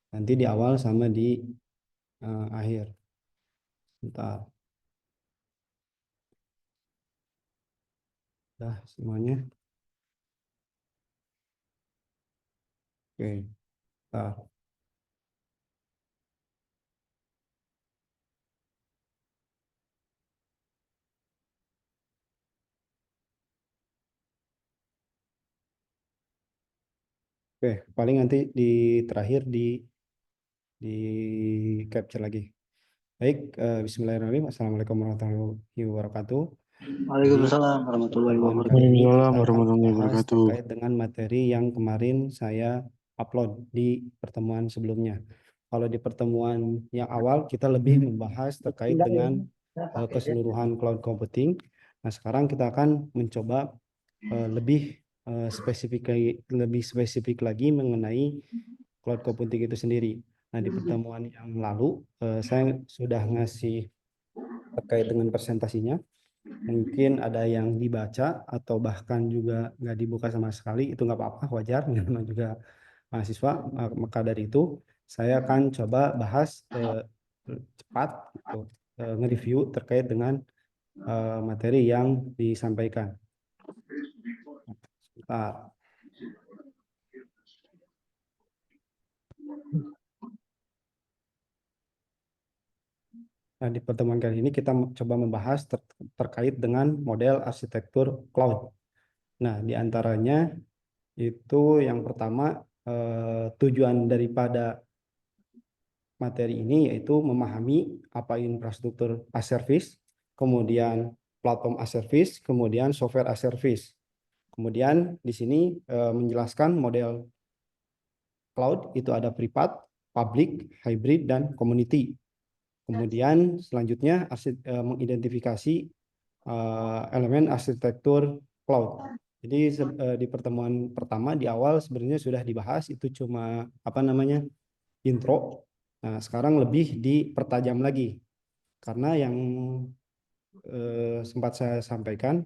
Nanti di awal sama di akhir. Bentar. Dah semuanya. Oke. Bentar. Oke, paling nanti di terakhir di capture lagi. Baik, Bismillahirrahmanirrahim. Assalamualaikum warahmatullahi wabarakatuh. Jadi Waalaikumsalam warahmatullahi pertemuan kali wabarakatuh. ini Waalaikumsalam kita akan warahmatullahi membahas wabarakatuh. terkait dengan materi yang kemarin saya upload di pertemuan sebelumnya. Kalau di pertemuan yang awal kita lebih membahas terkait dengan keseluruhan cloud computing. Nah, sekarang kita akan mencoba lebih spesifik lagi mengenai cloud computing itu sendiri. Nah, di pertemuan yang lalu saya sudah ngasih terkait dengan presentasinya. Mungkin ada yang dibaca atau bahkan juga nggak dibuka sama sekali, itu nggak apa-apa, wajar, namanya juga mahasiswa. Maka dari itu saya akan coba bahas cepat, gitu, nge-review terkait dengan materi yang disampaikan. Sebentar. Nah, di pertemuan kali ini kita coba membahas terkait dengan model arsitektur cloud. Nah, di antaranya itu yang pertama, tujuan daripada materi ini yaitu memahami apa infrastruktur as service, kemudian platform as service, kemudian software as service. Kemudian di sini menjelaskan model cloud itu ada privat, public, hybrid, dan community. Kemudian selanjutnya mengidentifikasi elemen arsitektur cloud. Jadi di pertemuan pertama di awal sebenarnya sudah dibahas, itu cuma apa namanya intro. Nah, sekarang lebih dipertajam lagi karena yang sempat saya sampaikan,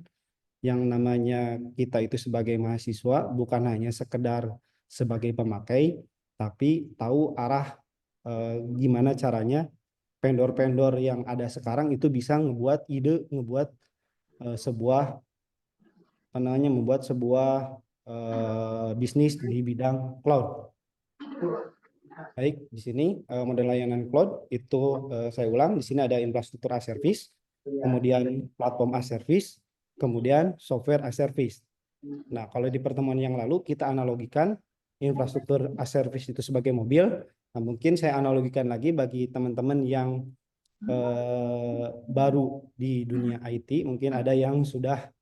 yang namanya kita itu sebagai mahasiswa bukan hanya sekedar sebagai pemakai, tapi tahu arah gimana caranya vendor-vendor yang ada sekarang itu bisa ngebuat ide, ngebuat sebuah apa namanya, membuat sebuah bisnis di bidang cloud. Baik, di sini model layanan cloud itu saya ulang, di sini ada infrastruktur as service, kemudian platform as service, kemudian software as service. Nah, kalau di pertemuan yang lalu kita analogikan infrastruktur as service itu sebagai mobil. Nah, mungkin saya analogikan lagi bagi teman-teman yang baru di dunia IT, mungkin ada yang sudah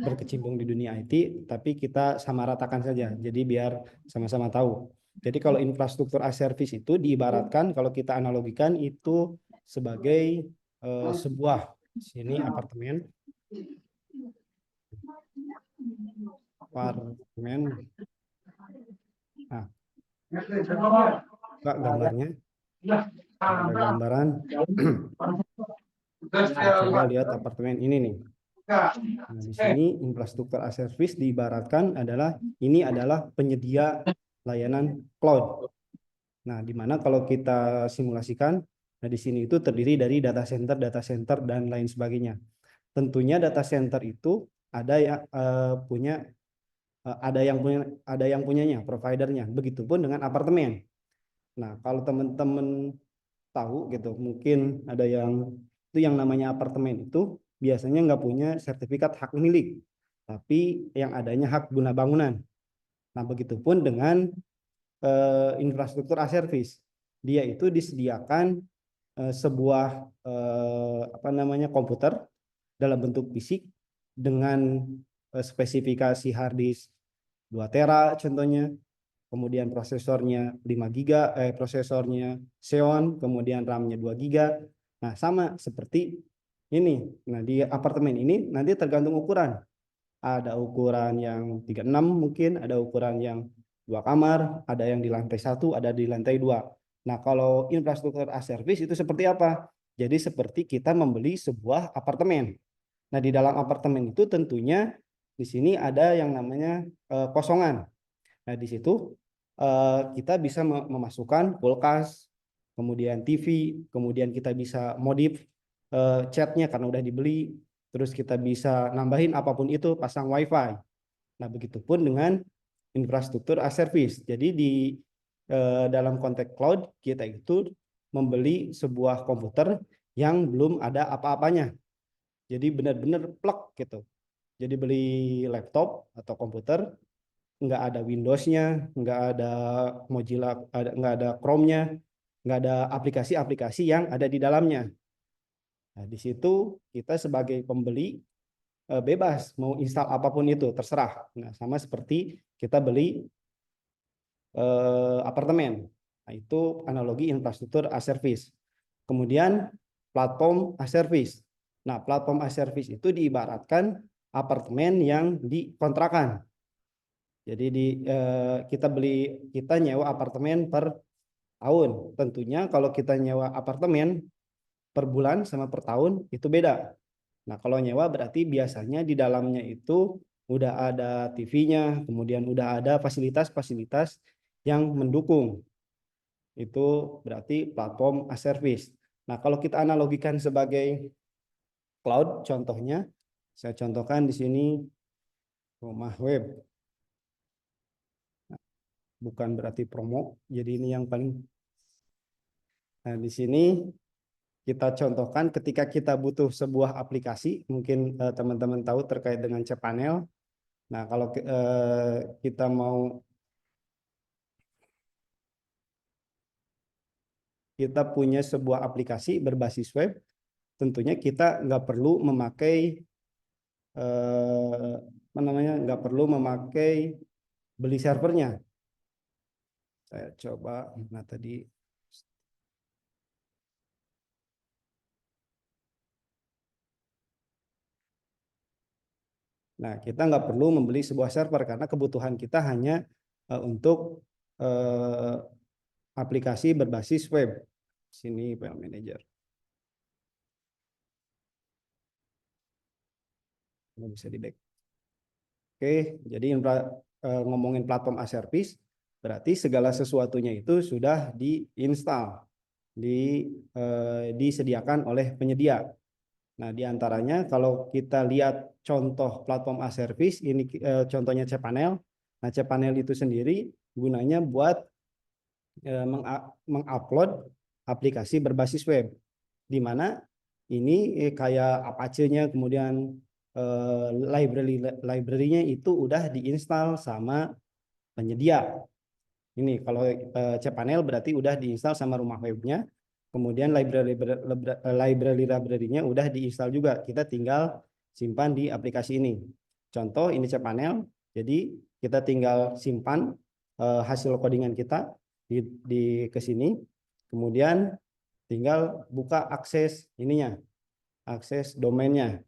berkecimpung di dunia IT, tapi kita sama ratakan saja. Jadi biar sama-sama tahu. Jadi kalau infrastruktur as service itu diibaratkan, kalau kita analogikan itu sebagai sebuah sini apartemen, Nah, Kak, gambarnya ada gambaran. Saya coba lihat apartemen ini nih. Nah, di sini infrastruktur as service diibaratkan adalah ini adalah penyedia layanan cloud. Nah, di mana kalau kita simulasikan, nah di sini itu terdiri dari data center dan lain sebagainya. Tentunya data center itu ada yang punya ada yang punyanya, providernya. Begitupun dengan apartemen. Nah, kalau teman-teman tahu gitu, mungkin ada yang itu yang namanya apartemen itu biasanya nggak punya sertifikat hak milik, tapi yang adanya hak guna bangunan. Nah, begitupun dengan infrastruktur as service. Dia itu disediakan sebuah apa namanya komputer dalam bentuk fisik dengan spesifikasi hard disk 2 tera contohnya, kemudian prosesornya 5 giga, prosesornya Xeon, kemudian RAM-nya 2 giga. Nah, sama seperti ini. Nah, di apartemen ini nanti tergantung ukuran. Ada ukuran yang 36 mungkin, ada ukuran yang 2 kamar, ada yang di lantai 1, ada di lantai 2. Nah, kalau infrastruktur as service itu seperti apa? Jadi seperti kita membeli sebuah apartemen. Nah, di dalam apartemen itu tentunya di sini ada yang namanya kosongan. Nah, di situ kita bisa memasukkan kulkas, kemudian TV, kemudian kita bisa modif chatnya karena udah dibeli, terus kita bisa nambahin apapun itu, pasang WiFi. Nah, begitupun dengan infrastruktur as service. Jadi di dalam konteks cloud kita itu membeli sebuah komputer yang belum ada apa-apanya. Jadi benar-benar plug gitu. Jadi beli laptop atau komputer, nggak ada Windows-nya, nggak ada Mozilla, nggak ada Chrome-nya, nggak ada aplikasi-aplikasi yang ada di dalamnya. Nah, di situ kita sebagai pembeli bebas mau install apapun itu, terserah. Nah, sama seperti kita beli apartemen. Nah, itu analogi infrastruktur as service. Kemudian platform as service. Nah, platform as service itu diibaratkan apartemen yang dikontrakan. Jadi kita nyewa apartemen per tahun. Tentunya kalau kita nyewa apartemen per bulan sama per tahun itu beda. Nah, kalau nyewa berarti biasanya di dalamnya itu udah ada TV-nya, kemudian udah ada fasilitas-fasilitas yang mendukung. Itu berarti platform as service. Nah, kalau kita analogikan sebagai cloud, contohnya, saya contohkan di sini rumah web. Bukan berarti promo, jadi ini yang paling. Nah, di sini kita contohkan ketika kita butuh sebuah aplikasi, mungkin teman-teman tahu terkait dengan cPanel. Nah, kalau kita mau kita punya sebuah aplikasi berbasis web, tentunya kita nggak perlu memakai apa namanya, nggak perlu memakai beli servernya. Saya coba, nah tadi, nah kita nggak perlu membeli sebuah server karena kebutuhan kita hanya untuk eh, aplikasi berbasis web. Sini File Manager. Ini bisa di back. Oke, jadi ngomongin platform as service, berarti segala sesuatunya itu sudah diinstal, disediakan oleh penyedia. Nah, diantaranya kalau kita lihat contoh platform as service, ini contohnya cPanel. Nah, cPanel itu sendiri gunanya buat mengupload aplikasi berbasis web, di mana ini kayak Apache-nya, kemudian library-nya itu udah diinstal sama penyedia. Ini kalau cPanel berarti udah diinstal sama rumah webnya, kemudian library-nya udah diinstal juga. Kita tinggal simpan di aplikasi ini. Contoh ini cPanel, jadi kita tinggal simpan hasil codingan kita ke sini, kemudian tinggal buka akses ininya, akses domainnya.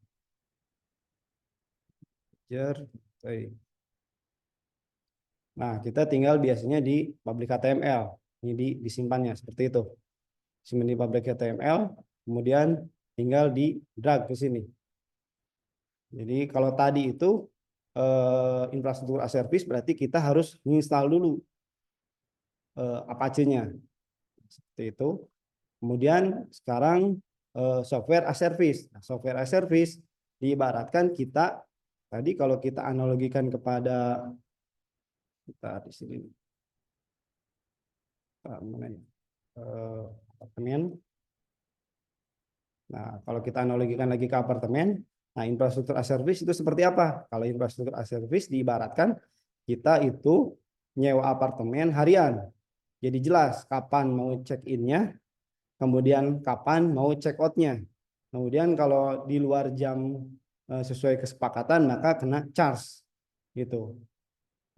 Nah, kita tinggal biasanya di public HTML. Ini disimpannya seperti itu. Simpan di public HTML, kemudian tinggal di drag ke sini. Jadi kalau tadi itu infrastruktur as service berarti kita harus menginstal dulu Apache-nya. Seperti itu. Kemudian sekarang software as service. Nah, software as service diibaratkan kita tadi kalau kita analogikan kepada kita di sini mana ya? Apartemen. Nah, kalau kita analogikan lagi ke apartemen, nah infrastruktur as service itu seperti apa? Kalau infrastruktur as service diibaratkan kita itu nyewa apartemen harian. Jadi jelas kapan mau check in-nya, kemudian kapan mau check out-nya. Kemudian kalau di luar jam sesuai kesepakatan maka kena charge gitu.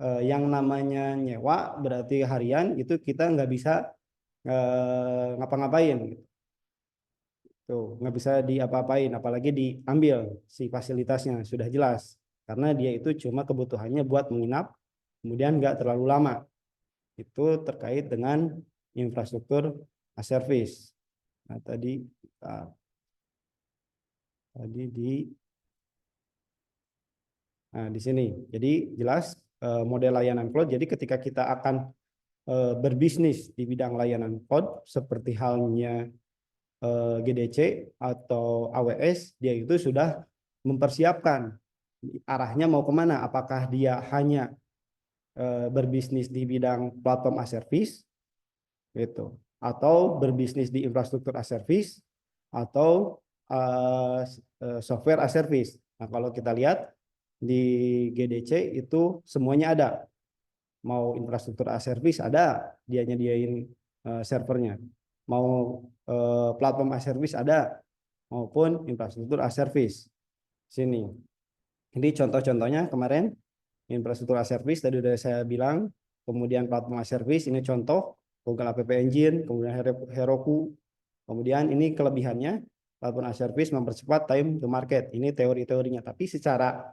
Yang namanya nyewa berarti harian itu kita nggak bisa ngapa-ngapain gitu. Tuh, nggak bisa diapa-apain, apalagi diambil si fasilitasnya, sudah jelas. Karena dia itu cuma kebutuhannya buat menginap, kemudian nggak terlalu lama. Itu terkait dengan infrastruktur as service. Nah, tadi di sini. Jadi jelas model layanan cloud. Jadi ketika kita akan berbisnis di bidang layanan cloud seperti halnya GDC atau AWS, dia itu sudah mempersiapkan arahnya mau kemana. Apakah dia hanya berbisnis di bidang platform as service, gitu, atau berbisnis di infrastruktur as service, atau software as service. Nah, kalau kita lihat di GDC itu semuanya ada. Mau infrastruktur as service ada, dia nyediain servernya. Mau platform as service ada, maupun infrastruktur as service. Sini. Ini contoh-contohnya kemarin infrastruktur as service tadi udah saya bilang, kemudian platform as service ini contoh Google App Engine, kemudian Heroku. Kemudian ini kelebihannya platform as service mempercepat time to market. Ini teori-teorinya, tapi secara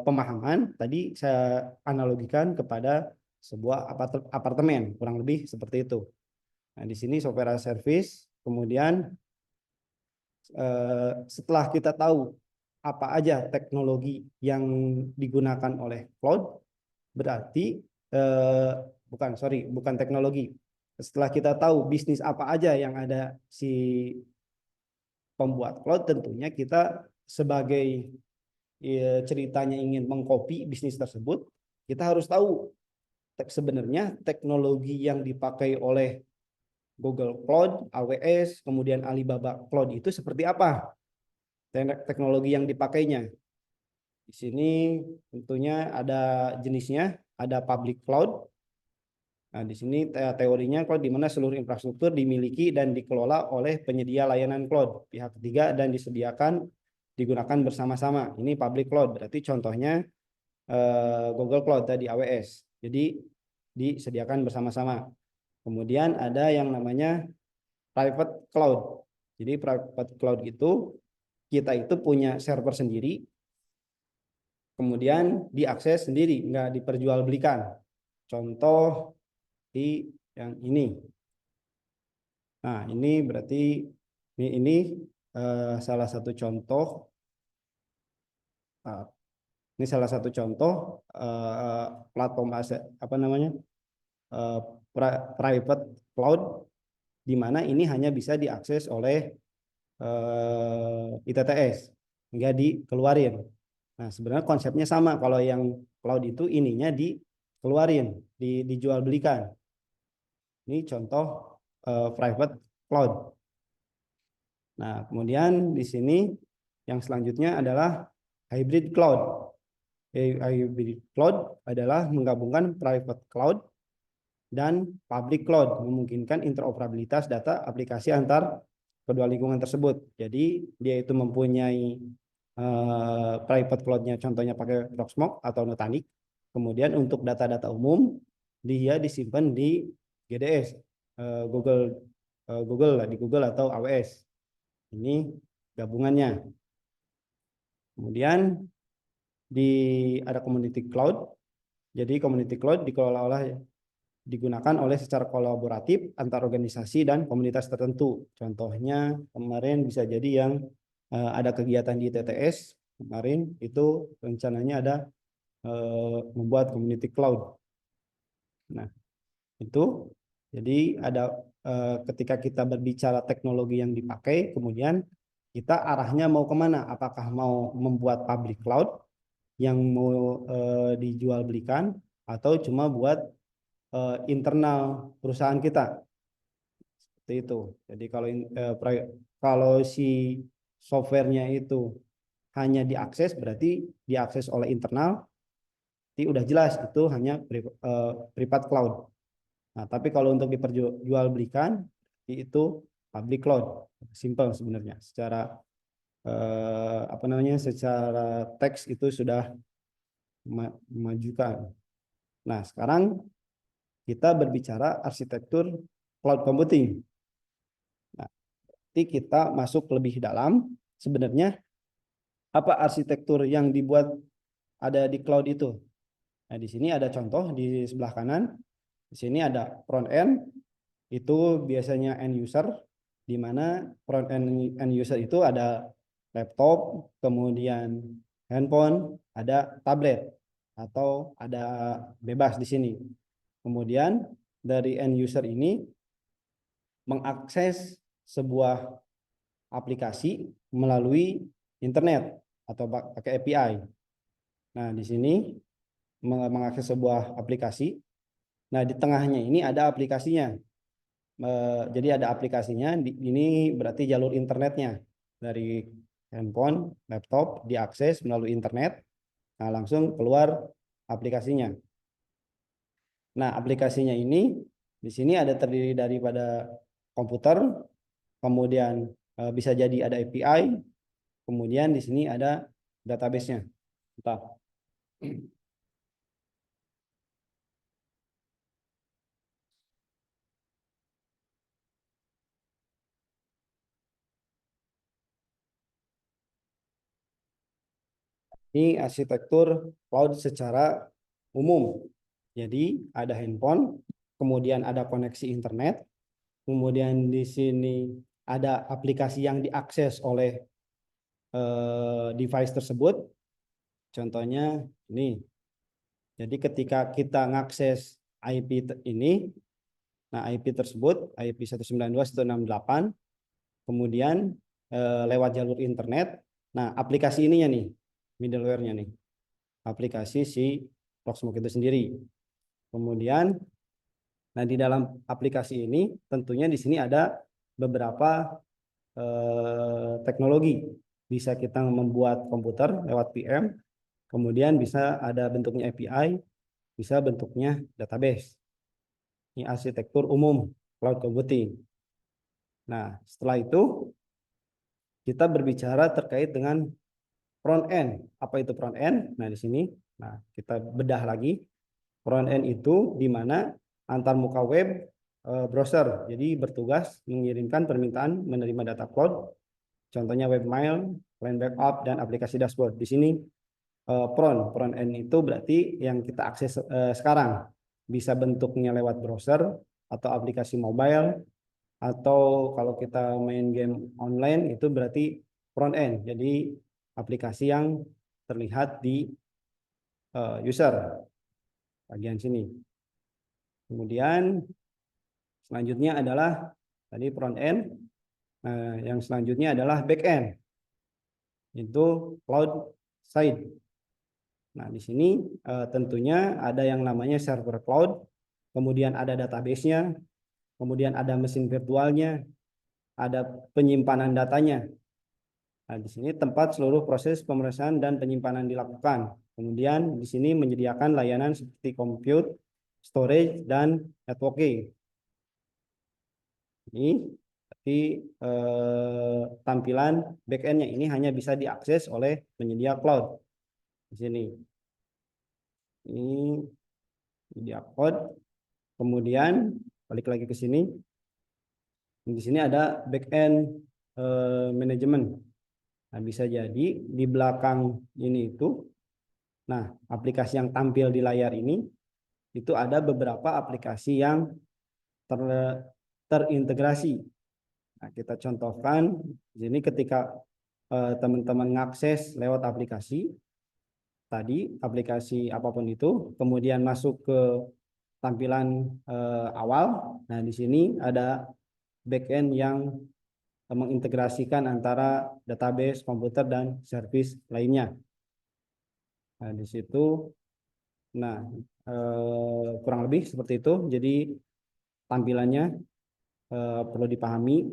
pemahaman tadi saya analogikan kepada sebuah apartemen, kurang lebih seperti itu. Nah, di sini software as service, kemudian setelah kita tahu apa aja teknologi yang digunakan oleh cloud, berarti bukan teknologi. Setelah kita tahu bisnis apa aja yang ada si pembuat cloud, tentunya kita sebagai ceritanya ingin mengcopy bisnis tersebut, kita harus tahu sebenarnya teknologi yang dipakai oleh Google Cloud, AWS, kemudian Alibaba Cloud itu seperti apa teknologi yang dipakainya. Di sini tentunya ada jenisnya, ada public cloud. Nah, di sini teorinya cloud di mana seluruh infrastruktur dimiliki dan dikelola oleh penyedia layanan cloud pihak ketiga dan disediakan digunakan bersama-sama. Ini public cloud, berarti contohnya Google Cloud tadi AWS. Jadi disediakan bersama-sama. Kemudian ada yang namanya private cloud. Jadi private cloud itu kita itu punya server sendiri, kemudian diakses sendiri, nggak diperjualbelikan. Contoh di yang ini. Nah, ini berarti ini salah satu contoh. Ini salah satu contoh platform apa namanya private cloud, di mana ini hanya bisa diakses oleh ITTS, nggak dikeluarin. Nah, sebenarnya konsepnya sama. Kalau yang cloud itu ininya dikeluarin, dijual belikan. Ini contoh private cloud. Nah, kemudian di sini yang selanjutnya adalah hybrid cloud. Hybrid cloud adalah menggabungkan private cloud dan public cloud, memungkinkan interoperabilitas data aplikasi antar kedua lingkungan tersebut. Jadi dia itu mempunyai private cloud-nya, contohnya pakai Proxmox atau Nutanix. Kemudian untuk data-data umum dia disimpan di GDS, Google lah, di Google atau AWS. Ini gabungannya. Kemudian ada community cloud. Jadi community cloud digunakan oleh secara kolaboratif antar organisasi dan komunitas tertentu. Contohnya kemarin bisa jadi yang ada kegiatan di TTS kemarin itu rencananya ada membuat community cloud. Nah, itu jadi ada ketika kita berbicara teknologi yang dipakai, kemudian kita arahnya mau kemana? Apakah mau membuat public cloud yang mau dijual belikan, atau cuma buat internal perusahaan kita? Seperti itu. Jadi kalau si softwarenya itu hanya diakses, berarti diakses oleh internal, jadi udah jelas itu hanya private cloud. Nah, tapi kalau untuk diperjualbelikan itu public cloud. Simple sebenarnya. Secara apa namanya? Secara teks itu sudah memajukan. Nah, sekarang kita berbicara arsitektur cloud computing. Nah, nanti kita masuk lebih dalam. Sebenarnya apa arsitektur yang dibuat ada di cloud itu? Nah, di sini ada contoh di sebelah kanan. Di sini ada front end, itu biasanya end user, di mana front end user itu ada laptop, kemudian handphone, ada tablet, atau ada bebas di sini. Kemudian dari end user ini mengakses sebuah aplikasi melalui internet atau pakai API. Nah, di sini mengakses sebuah aplikasi. Nah, di tengahnya ini ada aplikasinya. Jadi ada aplikasinya, ini berarti jalur internetnya. Dari handphone, laptop, diakses melalui internet. Nah, langsung keluar aplikasinya. Nah, aplikasinya ini di sini ada terdiri daripada komputer, kemudian bisa jadi ada API, kemudian di sini ada database-nya. Bentar. Ini arsitektur cloud secara umum. Jadi ada handphone, kemudian ada koneksi internet, kemudian di sini ada aplikasi yang diakses oleh device tersebut. Contohnya ini. Jadi ketika kita ngakses IP ini, nah IP tersebut IP 192.168, kemudian lewat jalur internet. Nah, aplikasi ininya nih, middleware-nya nih, aplikasi si Proxmox itu sendiri. Kemudian, nah di dalam aplikasi ini tentunya di sini ada beberapa teknologi. Bisa kita membuat komputer lewat PM, kemudian bisa ada bentuknya API, bisa bentuknya database. Ini arsitektur umum cloud computing. Nah, setelah itu kita berbicara terkait dengan front end. Apa itu front end? Nah, di sini nah kita bedah lagi. Front end itu di mana antar muka web browser. Jadi bertugas mengirimkan permintaan menerima data cloud. Contohnya webmail, client backup, dan aplikasi dashboard. Di sini front end itu berarti yang kita akses sekarang. Bisa bentuknya lewat browser atau aplikasi mobile, atau kalau kita main game online itu berarti front end. Jadi aplikasi yang terlihat di user bagian sini. Kemudian selanjutnya adalah tadi front end. Yang selanjutnya adalah back end. Itu cloud side. Nah, di sini tentunya ada yang namanya server cloud, kemudian ada database-nya, kemudian ada mesin virtualnya, ada penyimpanan datanya. Nah, di sini tempat seluruh proses pemeriksaan dan penyimpanan dilakukan. Kemudian di sini menyediakan layanan seperti compute, storage, dan networking. Ini tapi tampilan backend-nya ini hanya bisa diakses oleh penyedia cloud. Di sini. Ini media cloud. Kemudian balik lagi ke sini. Di sini ada backend manajemen. Nah, bisa jadi di belakang ini itu, nah aplikasi yang tampil di layar ini itu ada beberapa aplikasi yang terintegrasi. Nah, kita contohkan di sini ketika teman-teman mengakses lewat aplikasi tadi, aplikasi apapun itu, kemudian masuk ke tampilan awal. Nah, di sini ada backend yang mengintegrasikan antara database, komputer, dan service lainnya. Nah, di situ, nah kurang lebih seperti itu. Jadi tampilannya perlu dipahami.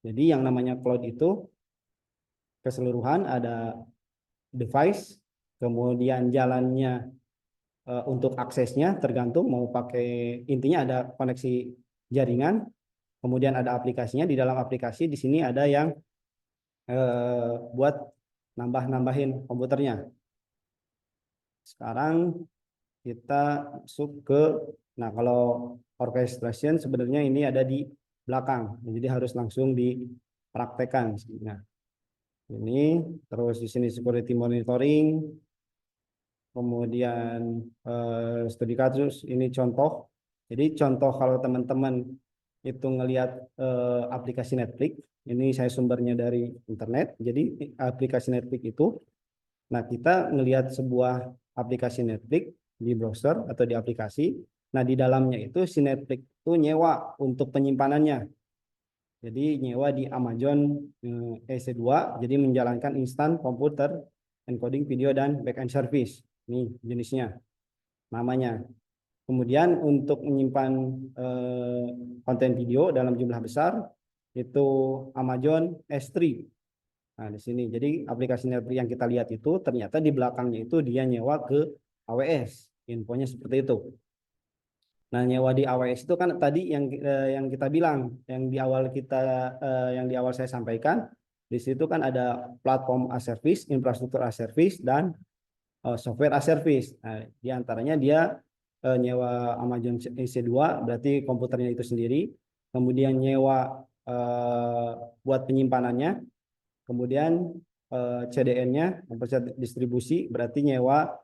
Jadi yang namanya cloud itu keseluruhan ada device, kemudian jalannya untuk aksesnya tergantung mau pakai, intinya ada koneksi jaringan, kemudian ada aplikasinya. Di dalam aplikasi di sini ada yang buat nambah-nambahin komputernya. Sekarang kita masuk ke, nah kalau orchestration sebenarnya ini ada di belakang, jadi harus langsung dipraktekkan. Nah, ini terus di sini security monitoring, kemudian studi kasus ini contoh. Jadi contoh kalau teman-teman itu ngelihat aplikasi Netflix, ini saya sumbernya dari internet. Jadi aplikasi Netflix itu, nah kita ngelihat sebuah aplikasi Netflix di browser atau di aplikasi, Nah, di dalamnya itu si Netflix itu nyewa untuk penyimpanannya. Jadi nyewa di Amazon EC2, jadi menjalankan instant computer encoding video dan backend service. Ini jenisnya, namanya. Kemudian untuk menyimpan konten video dalam jumlah besar itu Amazon S3. Nah, di sini jadi aplikasi Netflix yang kita lihat itu ternyata di belakangnya itu dia nyewa ke AWS. Infonya seperti itu. Nah, nyewa di AWS itu kan tadi yang kita bilang, yang di awal saya sampaikan, di situ kan ada platform as service, infrastruktur as service, dan software as service. Nah, di antaranya dia nyewa Amazon EC2, berarti komputernya itu sendiri, kemudian nyewa buat penyimpanannya, kemudian CDN-nya, mempercepat distribusi, berarti nyewa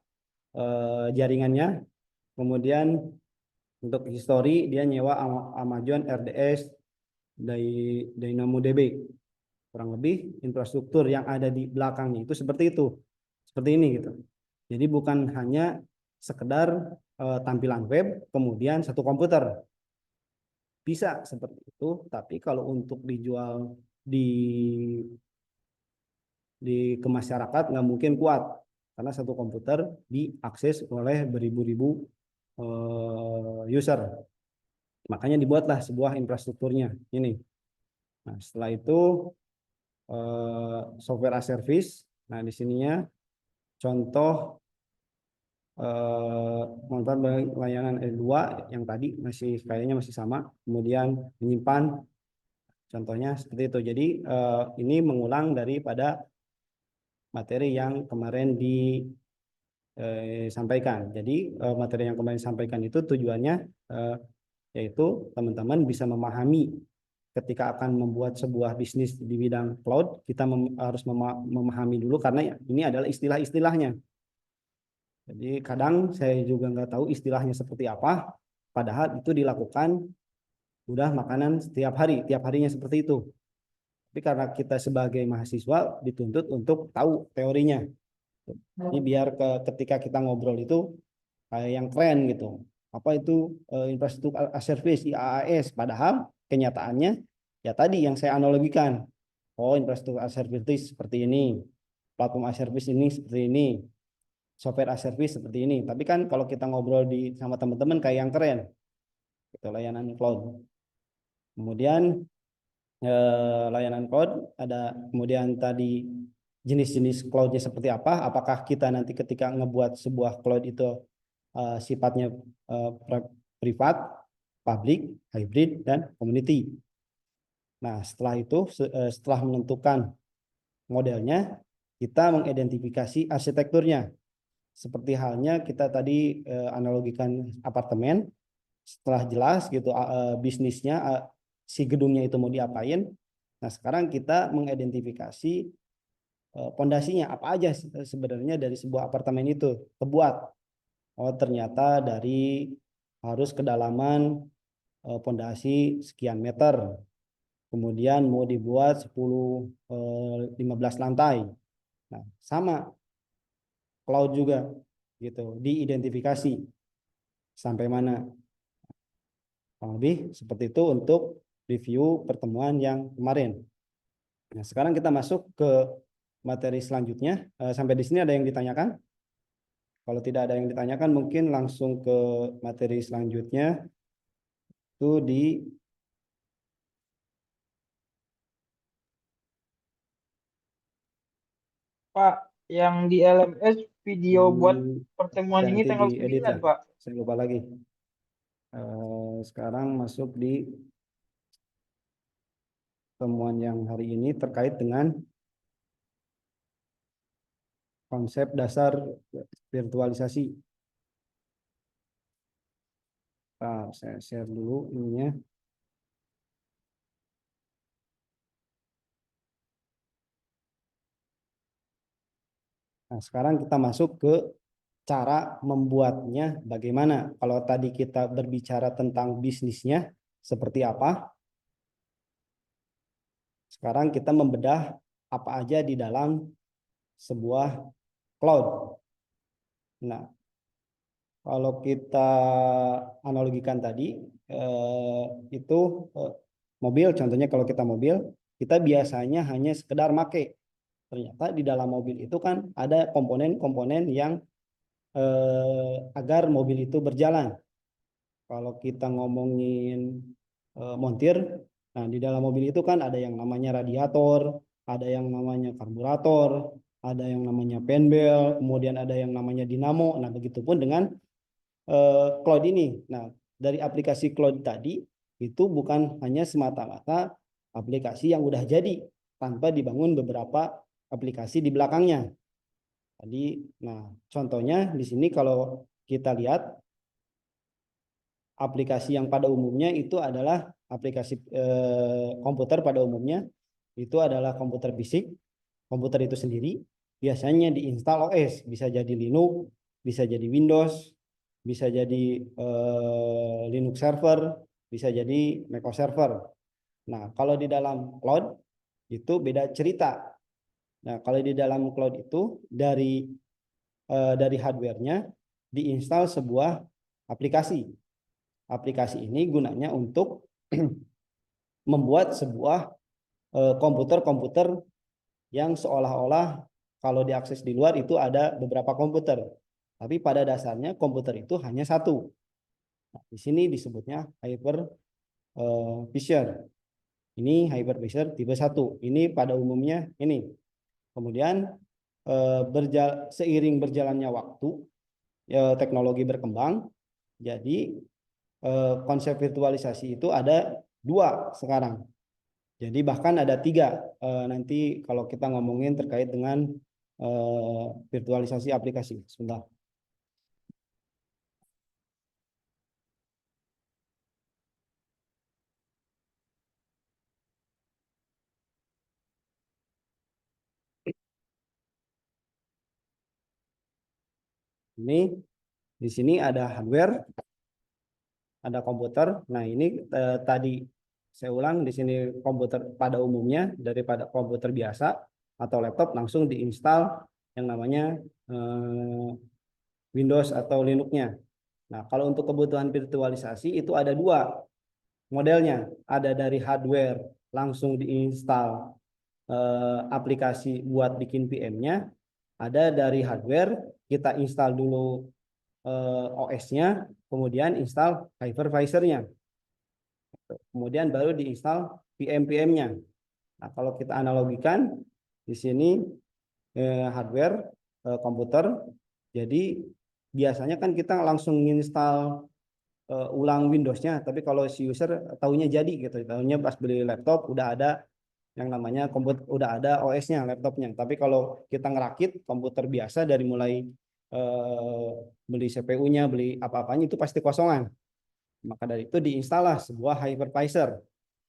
jaringannya, kemudian untuk history dia nyewa Amazon RDS DynamoDB. Kurang lebih infrastruktur yang ada di belakangnya itu seperti itu. Seperti ini gitu. Jadi bukan hanya sekedar tampilan web kemudian satu komputer. Bisa seperti itu, tapi kalau untuk dijual di ke masyarakat nggak mungkin kuat karena satu komputer diakses oleh beribu-ribu user. Makanya dibuatlah sebuah infrastrukturnya ini. Nah, setelah itu software as service. Nah, di sininya contoh montar layanan E2 yang tadi masih kayaknya masih sama. Kemudian menyimpan contohnya seperti itu. Jadi ini mengulang daripada materi yang kemarin disampaikan. Jadi materi yang kemarin disampaikan itu tujuannya yaitu teman-teman bisa memahami ketika akan membuat sebuah bisnis di bidang cloud, kita harus memahami dulu karena ini adalah istilah-istilahnya. Jadi kadang saya juga nggak tahu istilahnya seperti apa, padahal itu dilakukan udah makanan setiap hari, tiap harinya seperti itu. Tapi karena kita sebagai mahasiswa dituntut untuk tahu teorinya. Ini biar ketika kita ngobrol itu kayak yang keren gitu. Apa itu infrastruktur as service IaaS? Padahal kenyataannya ya tadi yang saya analogikan. Oh, infrastruktur as service seperti ini, platform as service ini seperti ini, software as service seperti ini. Tapi kan kalau kita ngobrol sama teman-teman kayak yang keren, itu layanan cloud. Kemudian layanan cloud ada kemudian tadi jenis-jenis cloudnya seperti apa? Apakah kita nanti ketika ngebuat sebuah cloud itu sifatnya privat, public, hybrid, dan community. Nah, setelah itu, setelah menentukan modelnya, kita mengidentifikasi arsitekturnya. Seperti halnya kita tadi analogikan apartemen, setelah jelas gitu bisnisnya, si gedungnya itu mau diapain. Nah, sekarang kita mengidentifikasi pondasinya apa aja sebenarnya dari sebuah apartemen itu terbuat. Oh, ternyata dari harus kedalaman pondasi sekian meter. Kemudian mau dibuat 15 lantai. Nah, sama cloud juga gitu, diidentifikasi sampai mana. Kurang lebih seperti itu untuk review pertemuan yang kemarin. Nah, sekarang kita masuk ke materi selanjutnya. Sampai di sini ada yang ditanyakan? Kalau tidak ada yang ditanyakan, mungkin langsung ke materi selanjutnya. Itu di Pak, yang di LMS video buat pertemuan ini nanti tanggal diedit 9, ya. Pak. Saya lupa lagi. Sekarang masuk di temuan yang hari ini terkait dengan konsep dasar virtualisasi. Nah, saya share dulu ininya. Nah, sekarang kita masuk ke cara membuatnya bagaimana. Kalau tadi kita berbicara tentang bisnisnya seperti apa, sekarang kita membedah apa aja di dalam sebuah cloud. Nah, Kalau kita analogikan tadi, itu mobil, contohnya kalau kita mobil, kita biasanya hanya sekedar make. Ternyata di dalam mobil itu kan ada komponen-komponen yang agar mobil itu berjalan. Kalau kita ngomongin montir, nah di dalam mobil itu kan ada yang namanya radiator, ada yang namanya karburator, ada yang namanya penbel, kemudian ada yang namanya dinamo. Nah, begitupun dengan cloud ini. Nah, dari aplikasi cloud tadi itu bukan hanya semata-mata aplikasi yang udah jadi tanpa dibangun beberapa aplikasi di belakangnya. Tadi, nah contohnya di sini kalau kita lihat aplikasi yang pada umumnya itu adalah aplikasi komputer pada umumnya itu adalah komputer fisik. Komputer itu sendiri biasanya diinstal OS, bisa jadi Linux, bisa jadi Windows, bisa jadi Linux server, bisa jadi macOS server. Nah, kalau di dalam cloud itu beda cerita. Nah, kalau di dalam cloud itu dari hardware-nya diinstal sebuah aplikasi. Aplikasi ini gunanya untuk membuat sebuah komputer-komputer yang seolah-olah kalau diakses di luar itu ada beberapa komputer. Tapi pada dasarnya komputer itu hanya satu. Nah, di sini disebutnya hypervisor. Ini hypervisor tipe 1. Ini pada umumnya ini. Kemudian seiring berjalannya waktu, teknologi berkembang, jadi konsep virtualisasi itu ada dua sekarang. Jadi bahkan ada tiga nanti kalau kita ngomongin terkait dengan virtualisasi aplikasi. Sebentar. Ini di sini ada hardware, ada komputer. Nah ini tadi saya ulang di sini komputer pada umumnya daripada komputer biasa atau laptop langsung diinstal yang namanya eh, Windows atau Linux-nya. Nah kalau untuk kebutuhan virtualisasi itu ada dua modelnya. Ada dari hardware langsung diinstal aplikasi buat bikin VM-nya. Ada dari hardware kita install dulu OS-nya, kemudian install hypervisor-nya, kemudian baru diinstal VM-VM-nya. Nah, kalau kita analogikan di sini hardware komputer, jadi biasanya kan kita langsung install ulang Windows-nya, tapi kalau si user tahunya jadi gitu, tahunya pas beli laptop udah ada yang namanya komputer, udah ada OS-nya laptopnya. Tapi kalau kita ngerakit komputer biasa dari mulai eh, beli CPU-nya, beli apa-apanya itu pasti kosongan. Maka dari itu diinstallah sebuah hypervisor.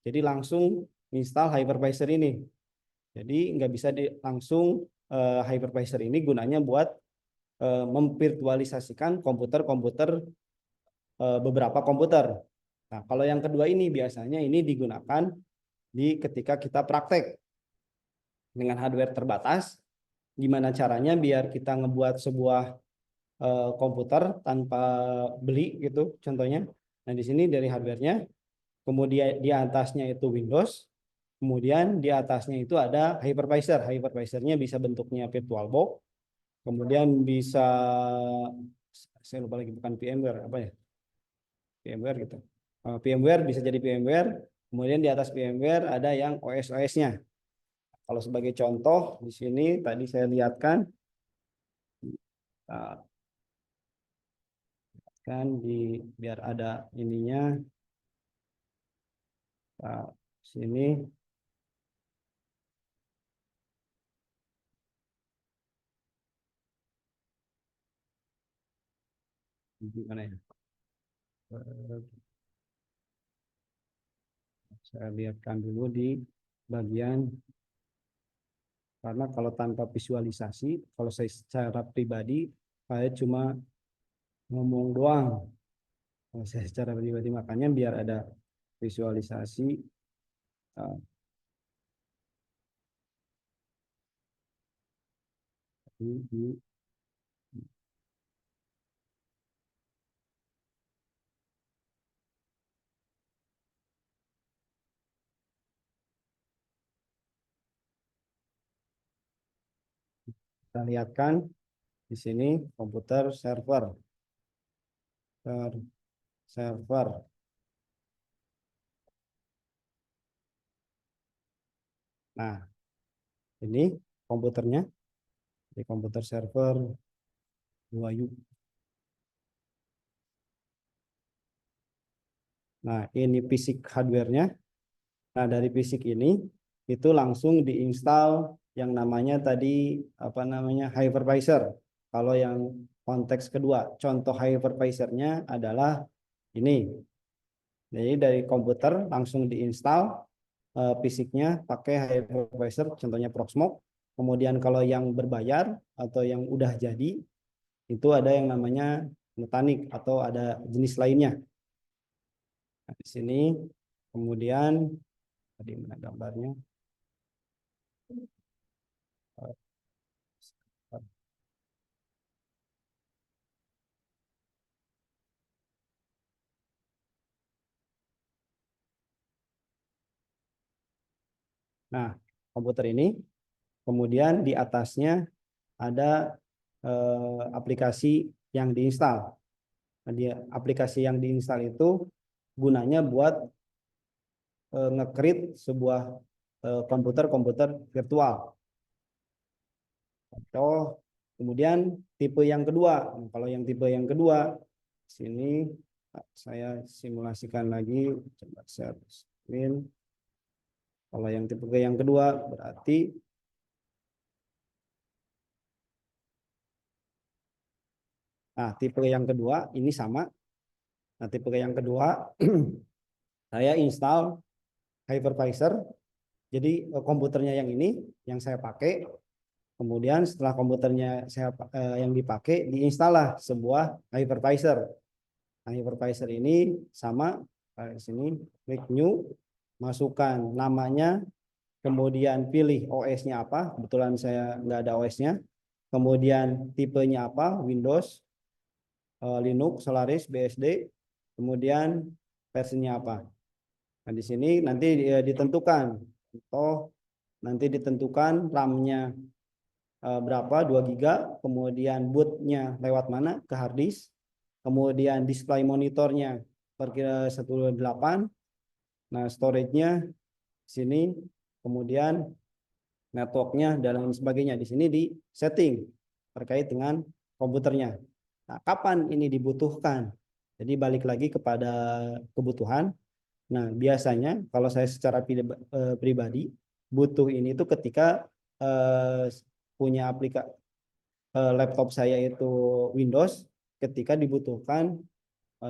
Jadi langsung install hypervisor ini. Jadi nggak bisa langsung hypervisor ini gunanya buat memvirtualisasikan komputer-komputer beberapa komputer. Nah, kalau yang kedua ini biasanya ini digunakan di ketika kita praktek dengan hardware terbatas. Gimana caranya biar kita ngebuat sebuah komputer tanpa beli gitu contohnya. Nah, di sini dari hardware-nya, kemudian di atasnya itu Windows, kemudian di atasnya itu ada hypervisor. Hypervisor-nya bisa bentuknya VirtualBox, kemudian bisa saya lupa lagi bukan VMware apa ya? VMware gitu. VMware bisa jadi VMware, kemudian di atas VMware ada yang OS-OS-nya. Kalau sebagai contoh di sini tadi saya lihatkan kan biar ada ininya sini gimana ya? Saya lihatkan dulu di bagian karena kalau tanpa visualisasi, kalau saya secara pribadi saya cuma ngomong doang. Kalau saya secara pribadi makanya biar ada visualisasi uh, di Kita lihatkan di sini komputer server. Server. Nah, ini komputernya di komputer server 2U. Nah, ini fisik hardware-nya. Nah, dari fisik ini itu langsung diinstal yang namanya tadi apa namanya hypervisor. Kalau yang konteks kedua, contoh hypervisor-nya adalah ini. Jadi dari komputer langsung diinstal fisiknya pakai hypervisor, contohnya Proxmox. Kemudian kalau yang berbayar atau yang udah jadi itu ada yang namanya Nutanix atau ada jenis lainnya. Nah, di sini kemudian tadi mana gambarnya? Nah, komputer ini kemudian di atasnya ada aplikasi yang diinstal. Nah, aplikasi yang diinstal itu gunanya buat nge-create sebuah komputer-komputer virtual. Atau kemudian tipe yang kedua. Nah, kalau yang tipe yang kedua, sini saya simulasikan lagi, coba share screen. Kalau yang tipe yang kedua berarti tipe yang kedua ini sama. Nah, tipe yang kedua saya install hypervisor. Jadi komputernya yang ini yang saya pakai. Kemudian setelah komputernya yang dipakai, diinstallah sebuah hypervisor. Nah, hypervisor ini sama di sini, klik new, masukkan namanya, kemudian pilih OS-nya apa. Kebetulan saya nggak ada OS-nya. Kemudian tipenya apa, Windows, Linux, Solaris, BSD. Kemudian versinya apa. Nah, di sini nanti ditentukan. Nanti ditentukan RAM-nya berapa, 2 GB, kemudian bootnya lewat mana, ke hard disk, kemudian display monitornya perkira 128, nah storage-nya sini, kemudian networknya dan lain sebagainya. Di sini di setting terkait dengan komputernya. Nah, kapan ini dibutuhkan? Jadi balik lagi kepada kebutuhan. Nah, biasanya kalau saya secara pribadi butuh ini tuh ketika punya aplikasi laptop saya itu Windows, ketika dibutuhkan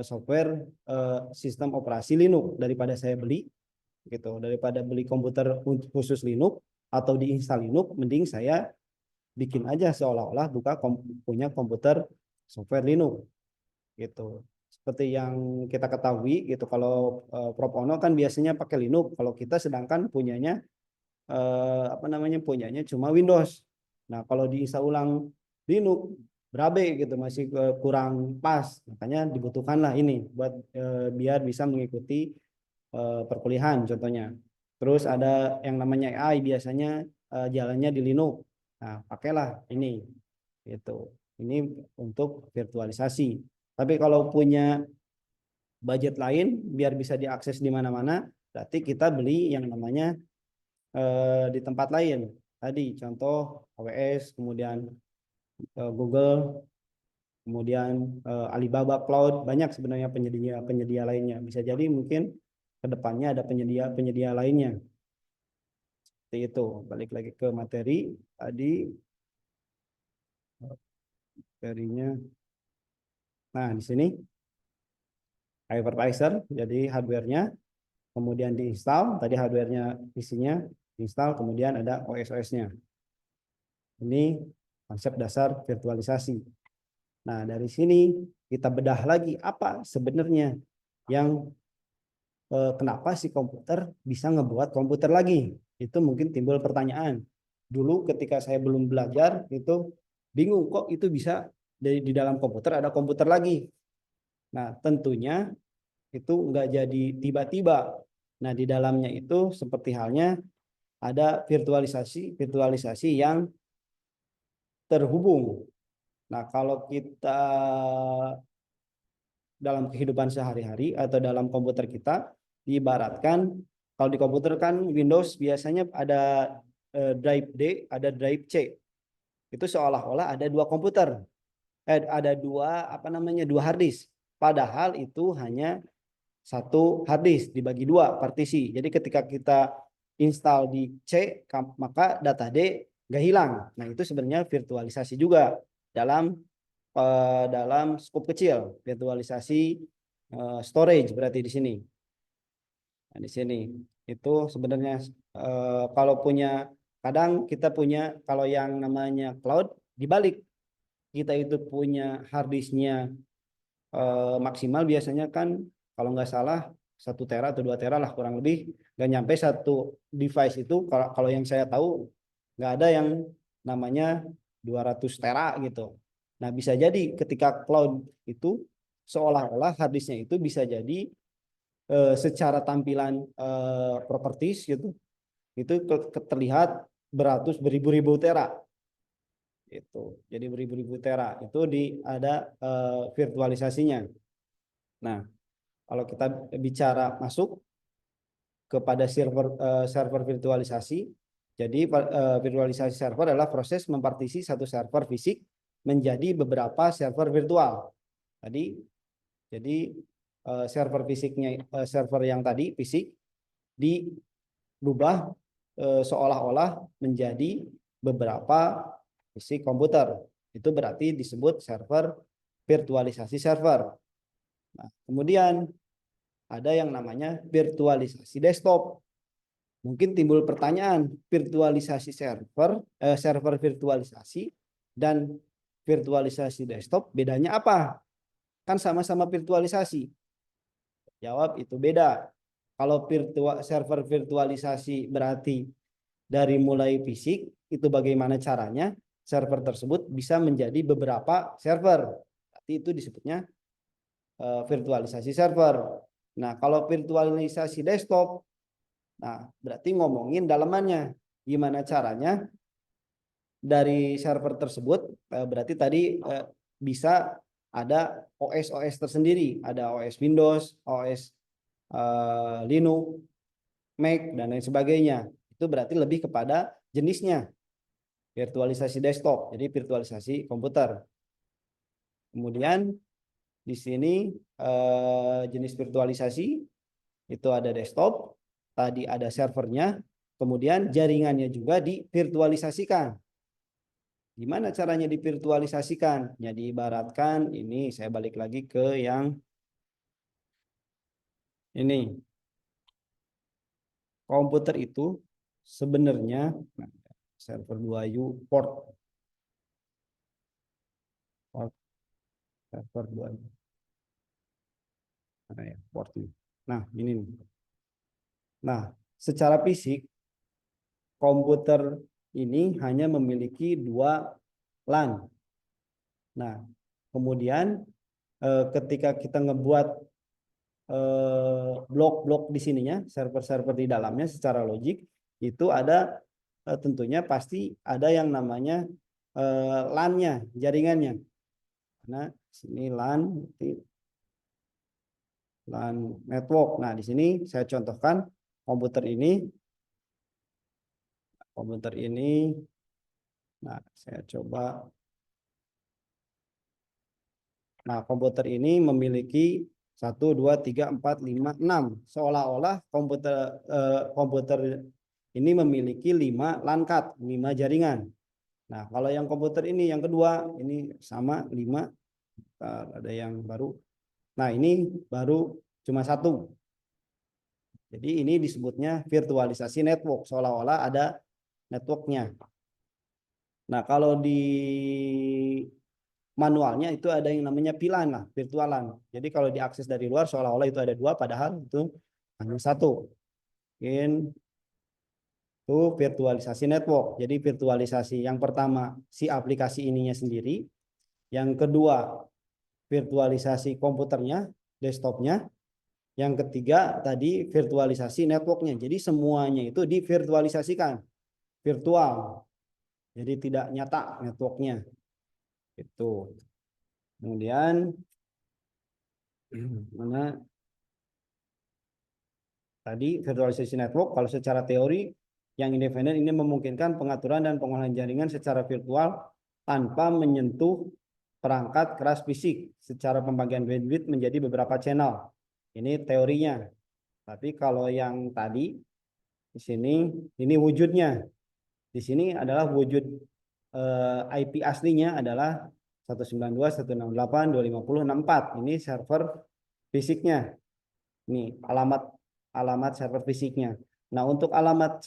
software sistem operasi Linux daripada saya beli gitu, daripada beli komputer khusus Linux atau diinstal Linux, mending saya bikin aja seolah-olah punya komputer software Linux gitu. Seperti yang kita ketahui gitu, kalau Prof Ono kan biasanya pakai Linux, kalau kita sedangkan punyanya punyanya cuma Windows. Nah, kalau diinstal ulang Linux berabe gitu, masih kurang pas, makanya dibutuhkanlah ini buat biar bisa mengikuti perkuliahan contohnya. Terus ada yang namanya AI, biasanya jalannya di Linux. Nah, pakailah ini gitu. Ini untuk virtualisasi. Tapi kalau punya budget lain biar bisa diakses di mana-mana, berarti kita beli yang namanya di tempat lain. Tadi contoh AWS, kemudian Google, kemudian Alibaba Cloud, banyak sebenarnya penyedia lainnya. Bisa jadi mungkin ke depannya ada penyedia lainnya. Seperti itu. Balik lagi ke materi tadi, materinya. Nah, di sini hypervisor, jadi hardware-nya, kemudian diinstal, tadi hardware-nya isinya diinstal, kemudian ada OS-OS-nya. Ini konsep dasar virtualisasi. Nah, dari sini kita bedah lagi apa sebenarnya yang kenapa si komputer bisa ngebuat komputer lagi. Itu mungkin timbul pertanyaan. Dulu ketika saya belum belajar itu bingung kok itu bisa di dalam komputer ada komputer lagi. Nah, tentunya itu nggak jadi tiba-tiba. Nah, di dalamnya itu seperti halnya ada virtualisasi yang terhubung. Nah, kalau kita dalam kehidupan sehari-hari atau dalam komputer kita, diibaratkan kalau di komputer kan Windows biasanya ada drive D, ada drive C. Itu seolah-olah ada dua komputer, ada dua apa namanya dua harddisk. Padahal itu hanya satu harddisk dibagi dua partisi. Jadi ketika kita install di C, maka data D nggak hilang. Nah itu sebenarnya virtualisasi juga dalam dalam skop kecil, virtualisasi storage berarti di sini. Nah, di sini itu sebenarnya kalau punya kadang kita punya kalau yang namanya cloud dibalik kita itu punya harddisknya maksimal biasanya kan kalau nggak salah 1 tera atau 2 tera lah kurang lebih nggak nyampe satu device itu kalau yang saya tahu nggak ada yang namanya 200 tera gitu. Nah bisa jadi ketika cloud itu seolah-olah harddisknya itu bisa jadi secara tampilan properties gitu itu terlihat beratus beribu-ribu tera itu jadi beribu-ribu tera itu ada virtualisasinya. Nah kalau kita bicara masuk kepada server virtualisasi, jadi virtualisasi server adalah proses mempartisi satu server fisik menjadi beberapa server virtual. Jadi server fisiknya server yang tadi fisik dirubah seolah-olah menjadi beberapa fisik komputer. Itu berarti disebut server virtualisasi server. Nah, kemudian ada yang namanya virtualisasi desktop. Mungkin timbul pertanyaan, virtualisasi server virtualisasi dan virtualisasi desktop bedanya apa? Kan sama-sama virtualisasi. Jawab itu beda. Kalau server virtualisasi berarti dari mulai fisik, itu bagaimana caranya server tersebut bisa menjadi beberapa server. Berarti itu disebutnya virtualisasi server. Nah, kalau virtualisasi desktop, nah berarti ngomongin dalamannya. Gimana caranya dari server tersebut, berarti tadi bisa ada OS tersendiri, ada OS Windows, OS Linux, Mac, dan lain sebagainya. Itu berarti lebih kepada jenisnya, virtualisasi desktop, jadi virtualisasi komputer. Kemudian di sini jenis virtualisasi itu ada desktop, tadi ada servernya, kemudian jaringannya juga divirtualisasikan. Gimana caranya divirtualisasikan? Jadi ibaratkan ini saya balik lagi ke yang ini. Komputer itu sebenarnya server 2U port server 2U. Nah, ya, port ini. Nah, ini nih. Nah, secara fisik komputer ini hanya memiliki 2 LAN. Nah, kemudian ketika kita ngebuat blok-blok di sininya, server-server di dalamnya secara logik itu ada tentunya pasti ada yang namanya LAN-nya, jaringannya. Karena sini LAN network. Nah, di sini saya contohkan komputer ini. Nah, saya coba. Nah, komputer ini memiliki 1, 2, 3, 4, 5, 6. Seolah-olah komputer ini memiliki 5 LAN card, 5 jaringan. Nah, kalau yang komputer ini yang kedua, ini sama 5. Ada yang baru. Nah, ini baru cuma 1. Jadi ini disebutnya virtualisasi network, seolah-olah ada networknya. Nah, kalau di manualnya itu ada yang namanya VLAN lah, virtualan. Jadi kalau diakses dari luar seolah-olah itu ada 2, padahal itu hanya 1. Mungkin itu virtualisasi network. Jadi virtualisasi yang pertama si aplikasi ininya sendiri, yang kedua virtualisasi komputernya, desktopnya, yang ketiga tadi virtualisasi networknya. Jadi semuanya itu divirtualisasikan, virtual. jadi tidak nyata networknya. Itu. Kemudian mana tadi virtualisasi network, kalau secara teori yang independen ini memungkinkan pengaturan dan pengolahan jaringan secara virtual tanpa menyentuh perangkat keras fisik secara pembagian bandwidth menjadi beberapa channel. Ini teorinya. Tapi kalau yang tadi di sini ini wujudnya. Di sini adalah wujud IP aslinya adalah 192.168.250.64. Ini server fisiknya. Ini alamat server fisiknya. Nah, untuk alamat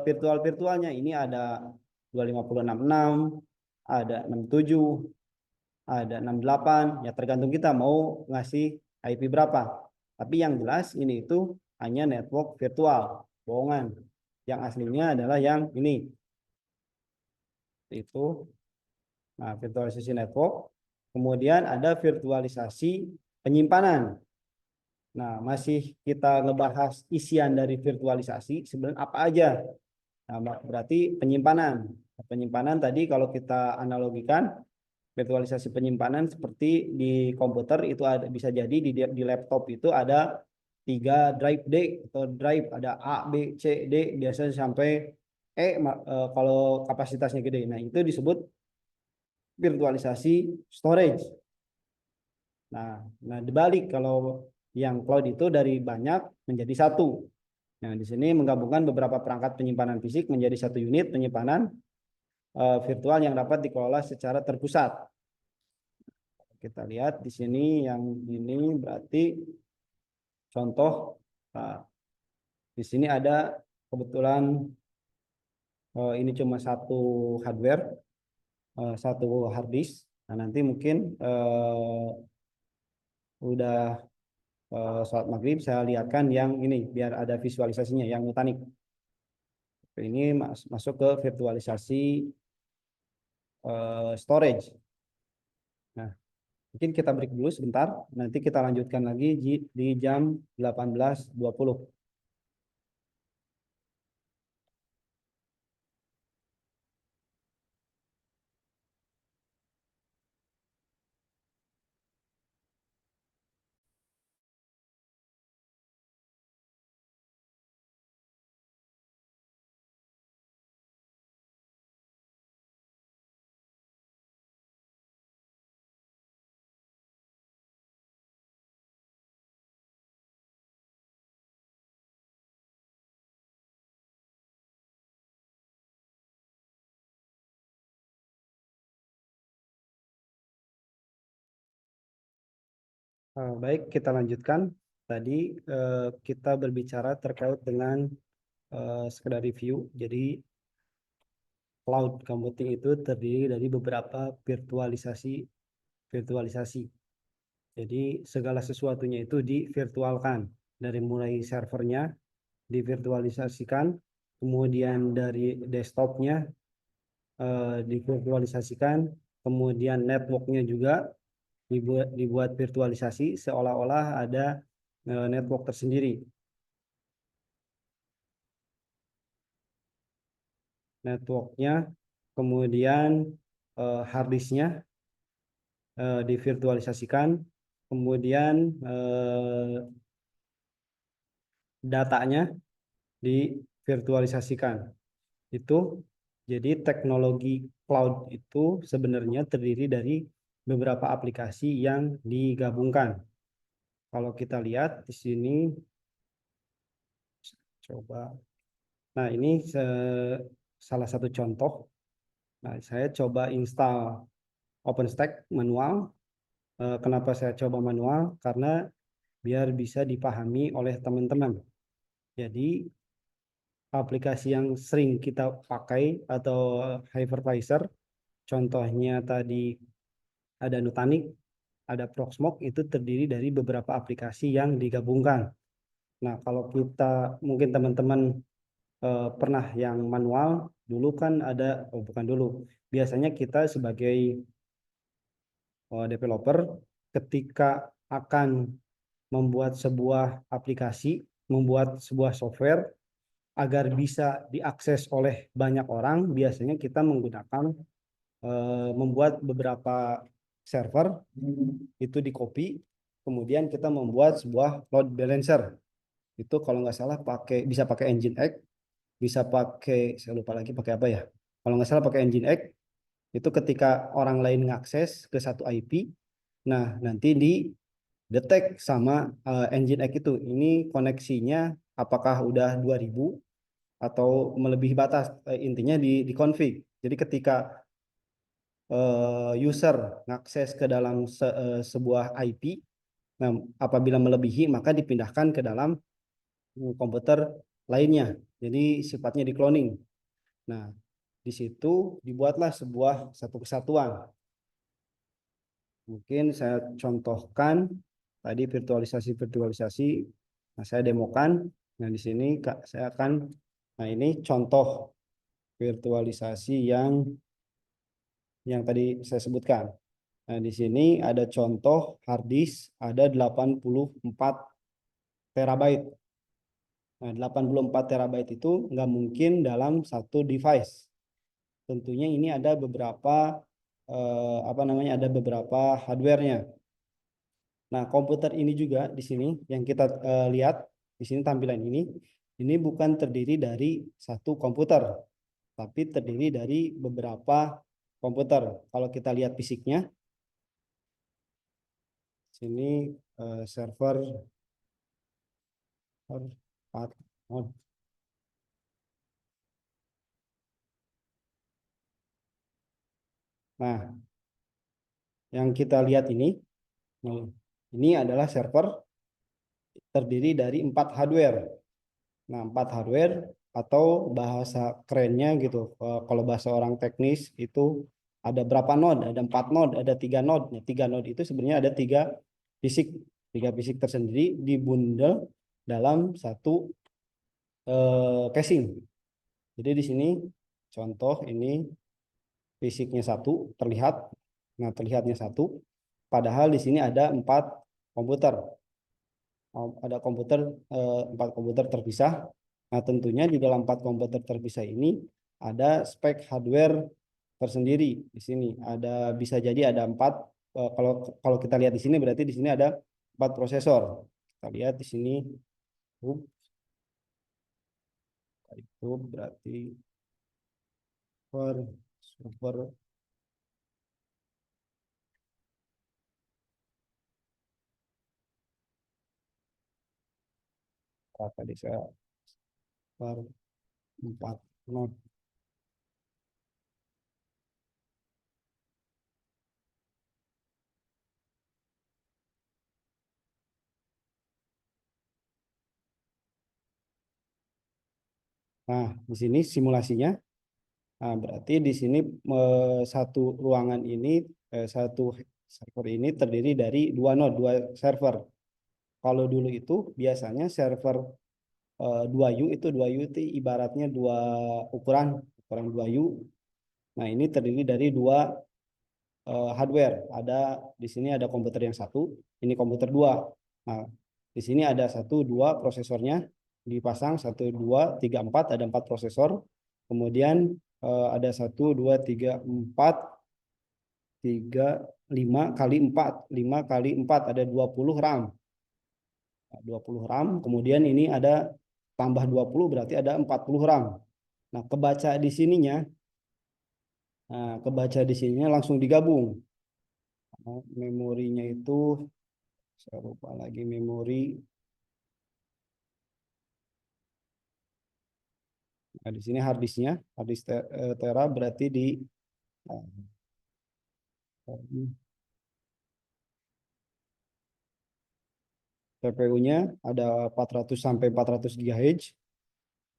virtualnya ini ada 25066, ada 67, ada 68, ya tergantung kita mau ngasih IP berapa. Tapi yang jelas ini itu hanya network virtual, bohongan. Yang aslinya adalah yang ini. Itu virtualisasi network. Kemudian ada virtualisasi penyimpanan. Nah, masih kita ngebahas isian dari virtualisasi, sebenarnya apa aja. Nah, berarti penyimpanan. Penyimpanan tadi kalau kita analogikan, virtualisasi penyimpanan seperti di komputer itu ada, bisa jadi di laptop itu ada 3 drive D atau drive, ada A, B, C, D, biasanya sampai kalau kapasitasnya gede. Nah, itu disebut virtualisasi storage. Nah, dibalik kalau yang cloud itu dari banyak menjadi satu. Nah, di sini menggabungkan beberapa perangkat penyimpanan fisik menjadi satu unit penyimpanan virtual yang dapat dikelola secara terpusat. Kita lihat di sini yang ini berarti contoh. Nah, di sini ada kebetulan ini cuma satu hardware, satu hard disk. Nah, nanti mungkin udah sholat maghrib saya lihatkan yang ini biar ada visualisasinya yang Nutanix. Ini masuk ke virtualisasi storage. Nah, mungkin kita break dulu sebentar, nanti kita lanjutkan lagi di jam 18.20. Baik, kita lanjutkan. Tadi kita berbicara terkait dengan sekedar review. Jadi cloud computing itu terdiri dari beberapa virtualisasi. Jadi segala sesuatunya itu divirtualkan. Dari mulai servernya divirtualisasikan, kemudian dari desktopnya divirtualisasikan, kemudian networknya juga dibuat virtualisasi seolah-olah ada network tersendiri. Networknya, kemudian hard disknya divirtualisasikan, kemudian datanya divirtualisasikan. Itu jadi teknologi cloud itu sebenarnya terdiri dari beberapa aplikasi yang digabungkan. Kalau kita lihat di sini, coba. Nah, ini salah satu contoh. Nah, saya coba install OpenStack manual. Kenapa saya coba manual? Karena biar bisa dipahami oleh teman-teman. Jadi aplikasi yang sering kita pakai atau hypervisor, contohnya tadi ada Nutanix, ada Proxmox, itu terdiri dari beberapa aplikasi yang digabungkan. Nah, kalau kita mungkin teman-teman pernah yang manual, dulu kan ada, bukan dulu, biasanya kita sebagai developer ketika akan membuat sebuah aplikasi, membuat sebuah software, agar bisa diakses oleh banyak orang, biasanya kita menggunakan membuat beberapa server itu di copy, kemudian kita membuat sebuah load balancer. Itu kalau nggak salah bisa pakai Nginx, bisa pakai, saya lupa lagi pakai apa ya. Kalau nggak salah pakai Nginx, itu ketika orang lain ngakses ke satu IP, nah nanti di detect sama Nginx itu, ini koneksinya apakah udah 2000 atau melebihi batas. Intinya di config. Jadi ketika user ngakses ke dalam sebuah IP, nah apabila melebihi maka dipindahkan ke dalam komputer lainnya. Jadi sifatnya di cloning. Nah, di situ dibuatlah satu kesatuan. Mungkin saya contohkan tadi virtualisasi. Nah, saya demokan. Nah, di sini saya akan, nah ini contoh virtualisasi yang tadi saya sebutkan. Nah, di sini ada contoh hard disk ada 84 terabyte. Nah, 84 terabyte itu nggak mungkin dalam satu device. Tentunya ini ada beberapa ada beberapa hardware-nya. Nah, komputer ini juga di sini yang kita lihat di sini tampilan ini bukan terdiri dari satu komputer, tapi terdiri dari beberapa komputer. Kalau kita lihat fisiknya, sini server 4 node. Nah, yang kita lihat ini adalah server terdiri dari 4 hardware. Nah, 4 hardware atau bahasa kerennya gitu. Kalau bahasa orang teknis itu ada berapa node? Ada 4 node, ada 3 node. Nah, 3 node itu sebenarnya ada 3 fisik. 3 fisik tersendiri dibundel dalam satu casing. Jadi di sini contoh ini fisiknya satu terlihat. Nah, terlihatnya satu. Padahal di sini ada 4 komputer. Ada 4 komputer terpisah. Nah, tentunya di dalam 4 komputer terpisah ini ada spek hardware tersendiri. Di sini ada, bisa jadi ada 4. Kalau kalau kita lihat di sini berarti di sini ada 4 prosesor. Kita lihat di sini itu berarti server tadi saya per 4 node. Nah, di sini simulasinya. Nah, berarti di sini satu ruangan ini, satu server ini terdiri dari 2 node, 2 server. Kalau dulu itu biasanya server 2U itu 2U itu ibaratnya ukuran 2U. Nah, ini terdiri dari 2 hardware. Di sini ada komputer yang satu, ini komputer 2. Nah, di sini ada 1, 2 prosesornya dipasang 1, 2, 3, 4, ada 4 prosesor. Kemudian ada 1, 2, 3, 4, 3, 5 kali 4, 5 kali 4 ada 20 RAM. Nah, 20 RAM, kemudian ini ada tambah 20 berarti ada 40 RAM. Nah, kebaca di sininya langsung digabung. Nah, memorinya itu saya lupa lagi memori. Nah, di sini hard disknya, hard disk tera berarti di CPU-nya ada 400 sampai 400 GHz.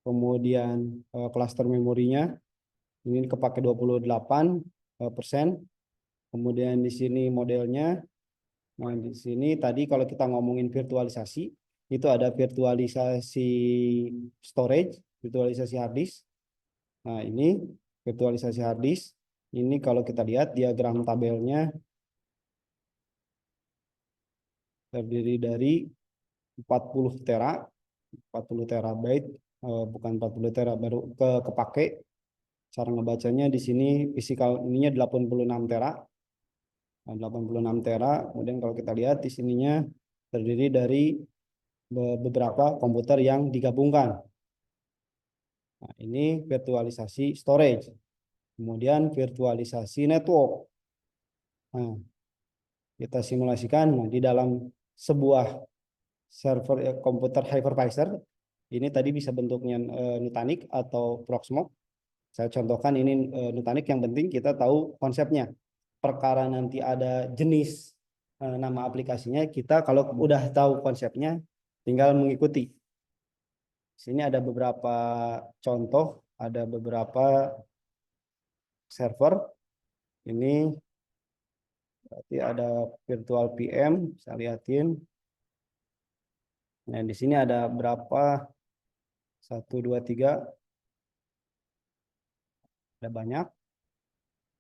Kemudian cluster memorinya ini kepake 28%. Kemudian di sini modelnya. Nah, di sini tadi kalau kita ngomongin virtualisasi, itu ada virtualisasi storage, virtualisasi hard disk. Nah, ini virtualisasi hard disk. Ini kalau kita lihat diagram tabelnya terdiri dari 40 terabyte. bukan 40 tera, baru kepake. Cara ngebacanya di sini physical ininya 86 tera. Nah, 86 tera. Kemudian kalau kita lihat di sininya terdiri dari beberapa komputer yang digabungkan. Nah, ini virtualisasi storage. Kemudian virtualisasi network. Nah, kita simulasikan. Nah, di dalam sebuah server komputer hypervisor, ini tadi bisa bentuknya Nutanix atau Proxmox. Saya contohkan ini Nutanix, yang penting kita tahu konsepnya. Perkara nanti ada jenis nama aplikasinya, kita kalau udah tahu konsepnya tinggal mengikuti. Sini ada beberapa contoh, ada beberapa server. Ini berarti ada virtual PM, saya lihatin. Nah, di sini ada berapa? 1, 2, 3. Ada banyak.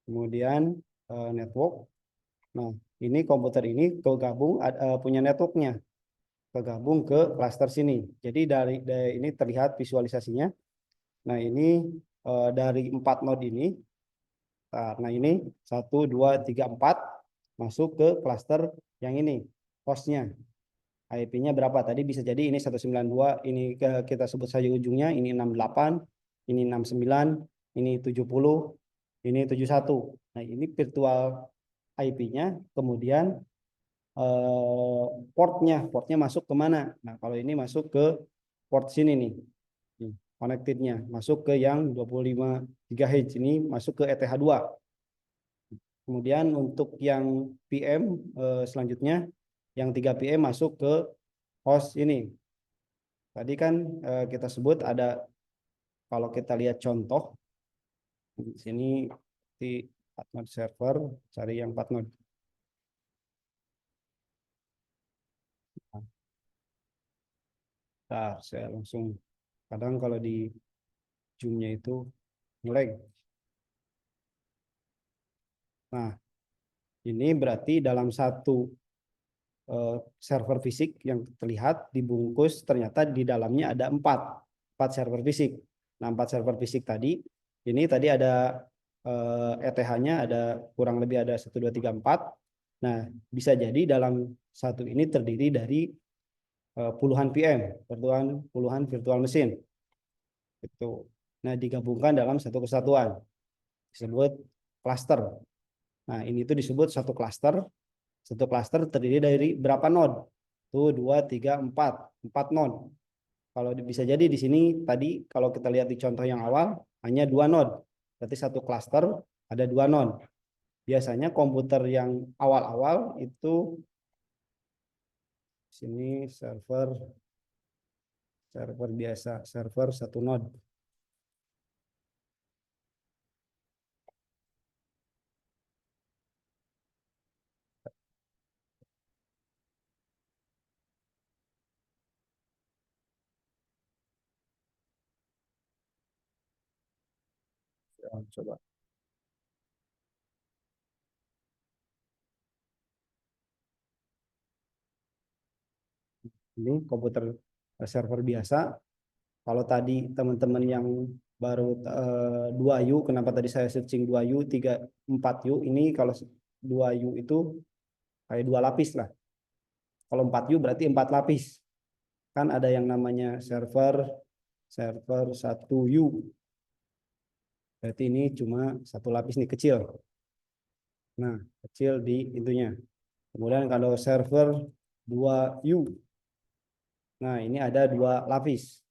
Kemudian network. Nah, ini komputer ini kegabung punya networknya, kegabung ke cluster sini. Jadi dari ini terlihat visualisasinya. Nah, ini dari 4 node ini. Nah, ini 1, 2, 3, 4 masuk ke cluster yang ini, hostnya. IP-nya berapa? Tadi bisa jadi ini 192, ini kita sebut saja ujungnya, ini 68, ini 69, ini 70, ini 71. Nah, ini virtual IP-nya, kemudian portnya masuk ke mana? Nah, kalau ini masuk ke port sini nih. Connected-nya masuk ke yang 25 GHz, ini masuk ke ETH2. Kemudian untuk yang PM selanjutnya, yang 3 PM masuk ke host ini. Tadi kan kita sebut ada, kalau kita lihat contoh di sini di 4 node server, cari yang 4 node. Nah, saya langsung, kadang kalau di Zoom-nya itu ngelag. Nah, ini berarti dalam satu server fisik yang terlihat dibungkus, ternyata di dalamnya ada 4 server fisik. Nah, 4 server fisik tadi, ini tadi ada ETH-nya ada kurang lebih ada 1, 2, 3, 4. Nah, bisa jadi dalam satu ini terdiri dari puluhan PM, puluhan virtual machine. Itu. Nah, digabungkan dalam satu kesatuan, disebut cluster. Nah, ini tuh disebut satu cluster. Satu cluster terdiri dari berapa node? Tuh 2, 3, 4 node. Kalau bisa jadi di sini tadi kalau kita lihat di contoh yang awal hanya 2 node. Berarti satu cluster ada 2 node. Biasanya komputer yang awal-awal itu sini server biasa, server 1 node. Coba. Ini komputer server biasa. Kalau tadi teman-teman yang baru 2U, kenapa tadi saya searching 2U, 3, 4U, ini kalau 2U itu kayak 2 lapis lah. Kalau 4U berarti 4 lapis. Kan ada yang namanya server 1U. Berarti ini cuma 1 lapis nih, kecil. Nah, kecil di intinya. Kemudian kalau server 2U. Nah, ini ada 2 lapis.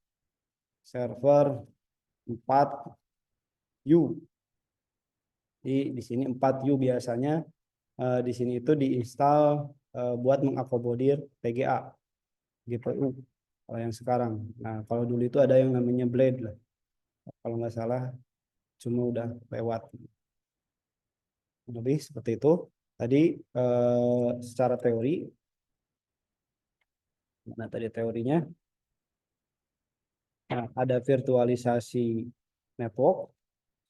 Server 4U. Di sini 4U biasanya di sini itu diinstal buat mengakomodir PGA, GPU. Kalau yang sekarang. Nah, kalau dulu itu ada yang namanya Blade lah. Kalau nggak salah, cuma udah lewat. Lebih seperti itu. Tadi secara teori, nah tadi teorinya, nah, ada virtualisasi network.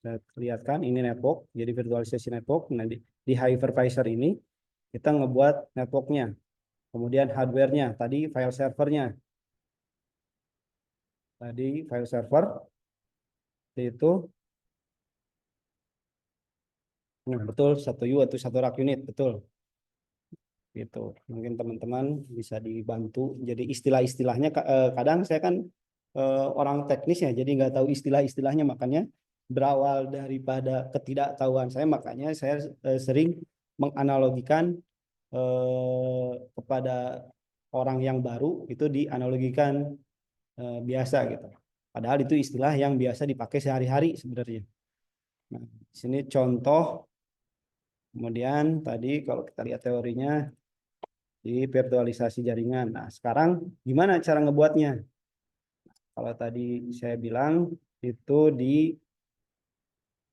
Saya lihatkan ini network, jadi virtualisasi network. Nah, di hypervisor ini kita ngebuat networknya, kemudian hardware-nya, tadi file servernya. tadi file server itu betul 1U atau 1 rack unit, betul. Gitu. Mungkin teman-teman bisa dibantu. Jadi istilah-istilahnya kadang saya kan orang teknis ya, jadi nggak tahu istilah-istilahnya, makanya berawal daripada ketidaktahuan saya, makanya saya sering menganalogikan kepada orang yang baru itu dianalogikan biasa gitu. Padahal itu istilah yang biasa dipakai sehari-hari sebenarnya. Nah, di sini contoh. Kemudian tadi kalau kita lihat teorinya di virtualisasi jaringan. Nah, sekarang gimana cara ngebuatnya? Kalau tadi saya bilang itu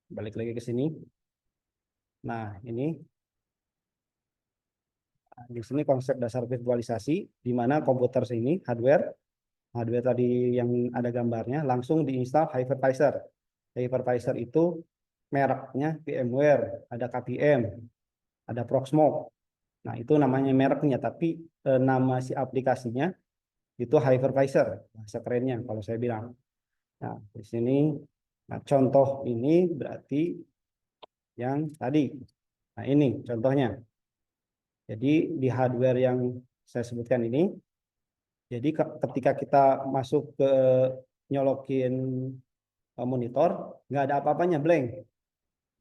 balik lagi ke sini. Nah, di sini konsep dasar virtualisasi di mana komputer sini hardware tadi yang ada gambarnya langsung diinstal hypervisor. Hypervisor itu mereknya VMware, ada KVM, ada Proxmox. Nah, itu namanya mereknya, tapi nama si aplikasinya itu hypervisor, bahasa kerennya kalau saya bilang. Nah, di sini contoh ini berarti yang tadi. Nah, ini contohnya. Jadi di hardware yang saya sebutkan ini, jadi ketika kita masuk ke nyolokin monitor, nggak ada apa-apanya, blank.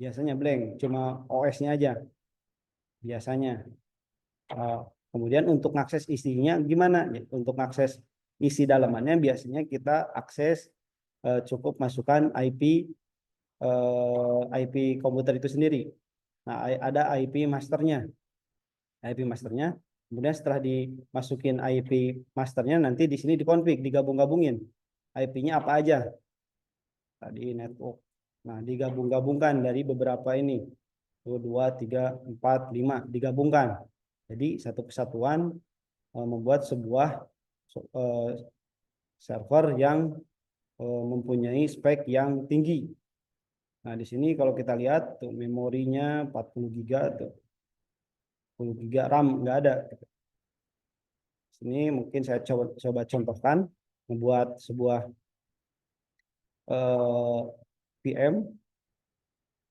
Biasanya blank, cuma OS-nya aja biasanya. Kemudian untuk mengakses isinya gimana? Untuk mengakses isi dalamannya biasanya kita akses cukup masukkan IP komputer itu sendiri. Nah, ada IP masternya. IP masternya. Kemudian setelah dimasukin IP masternya, nanti di sini dikonfig, digabung-gabungin. IP-nya apa aja? Tadi network. Nah, digabung-gabungkan dari beberapa ini. 2, 3, 4, 5 digabungkan. Jadi satu kesatuan membuat sebuah server yang mempunyai spek yang tinggi. Nah, di sini kalau kita lihat tuh memorinya 40 GB tuh. 10 GB RAM nggak ada. Sini mungkin saya coba contohkan membuat sebuah VM.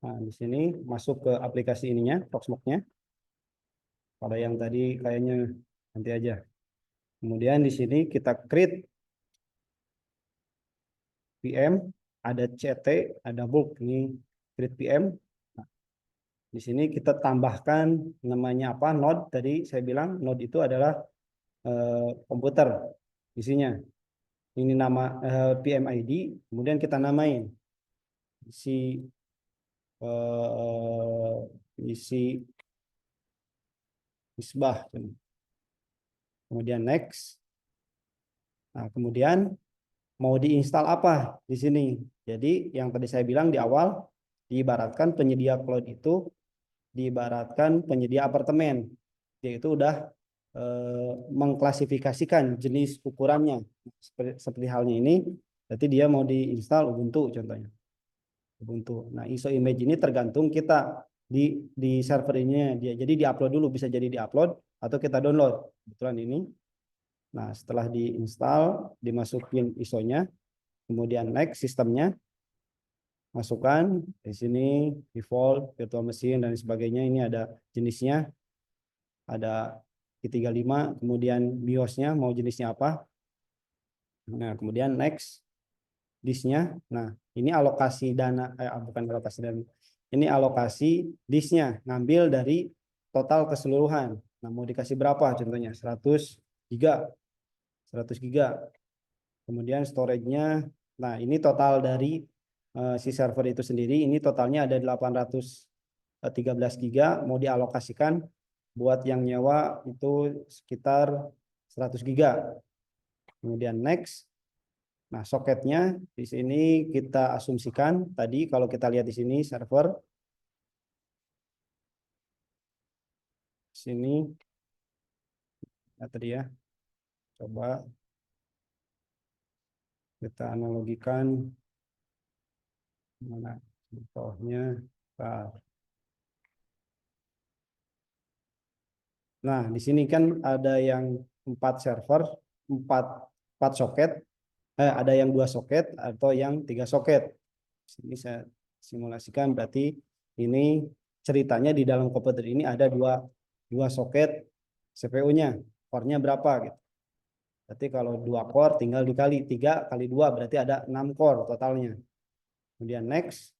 Nah, di sini masuk ke aplikasi ininya, Proxmox-nya. Pada yang tadi kayaknya nanti aja. Kemudian di sini kita create VM, ada CT, ada bulk. Ini create VM. Nah, di sini kita tambahkan namanya apa? Node. Tadi saya bilang node itu adalah komputer isinya. Ini nama PMID, kemudian kita namain isi isi misbah. Kemudian next. Nah, kemudian mau diinstal apa di sini? Jadi yang tadi saya bilang di awal, diibaratkan penyedia cloud itu diibaratkan penyedia apartemen, yaitu udah mengklasifikasikan jenis ukurannya. Seperti halnya ini, berarti dia mau diinstal Ubuntu contohnya. Ubuntu. Nah, ISO image ini tergantung kita di server ini dia. Jadi diupload dulu, bisa jadi diupload atau kita download. Kebetulan ini. Nah, setelah diinstal, dimasukin ISO-nya, kemudian next sistemnya, masukkan di sini default, virtual machine dan sebagainya. Ini ada jenisnya, ada i35, kemudian BIOS-nya mau jenisnya apa. Nah, kemudian next disknya. Nah, ini alokasi dana, bukan alokasi dana. Ini alokasi disknya, ngambil dari total keseluruhan. Nah, mau dikasih berapa contohnya? 100 giga. 100 giga. Kemudian storage-nya, nah ini total dari si server itu sendiri, ini totalnya ada 813 giga, mau dialokasikan buat yang nyewa itu sekitar 100 giga. Kemudian next. Nah, soketnya di sini kita asumsikan tadi kalau kita lihat di sini server sini tadi ya. Coba kita analogikan mana contohnya. Nah, di sini kan ada yang 4 server, 4 soket. ada yang 2 soket atau yang 3 soket. Sini saya simulasikan, berarti ini ceritanya di dalam komputer ini ada dua soket CPU-nya, core-nya berapa gitu. Berarti kalau 2 core tinggal dikali 3 kali 2 berarti ada 6 core totalnya. Kemudian next.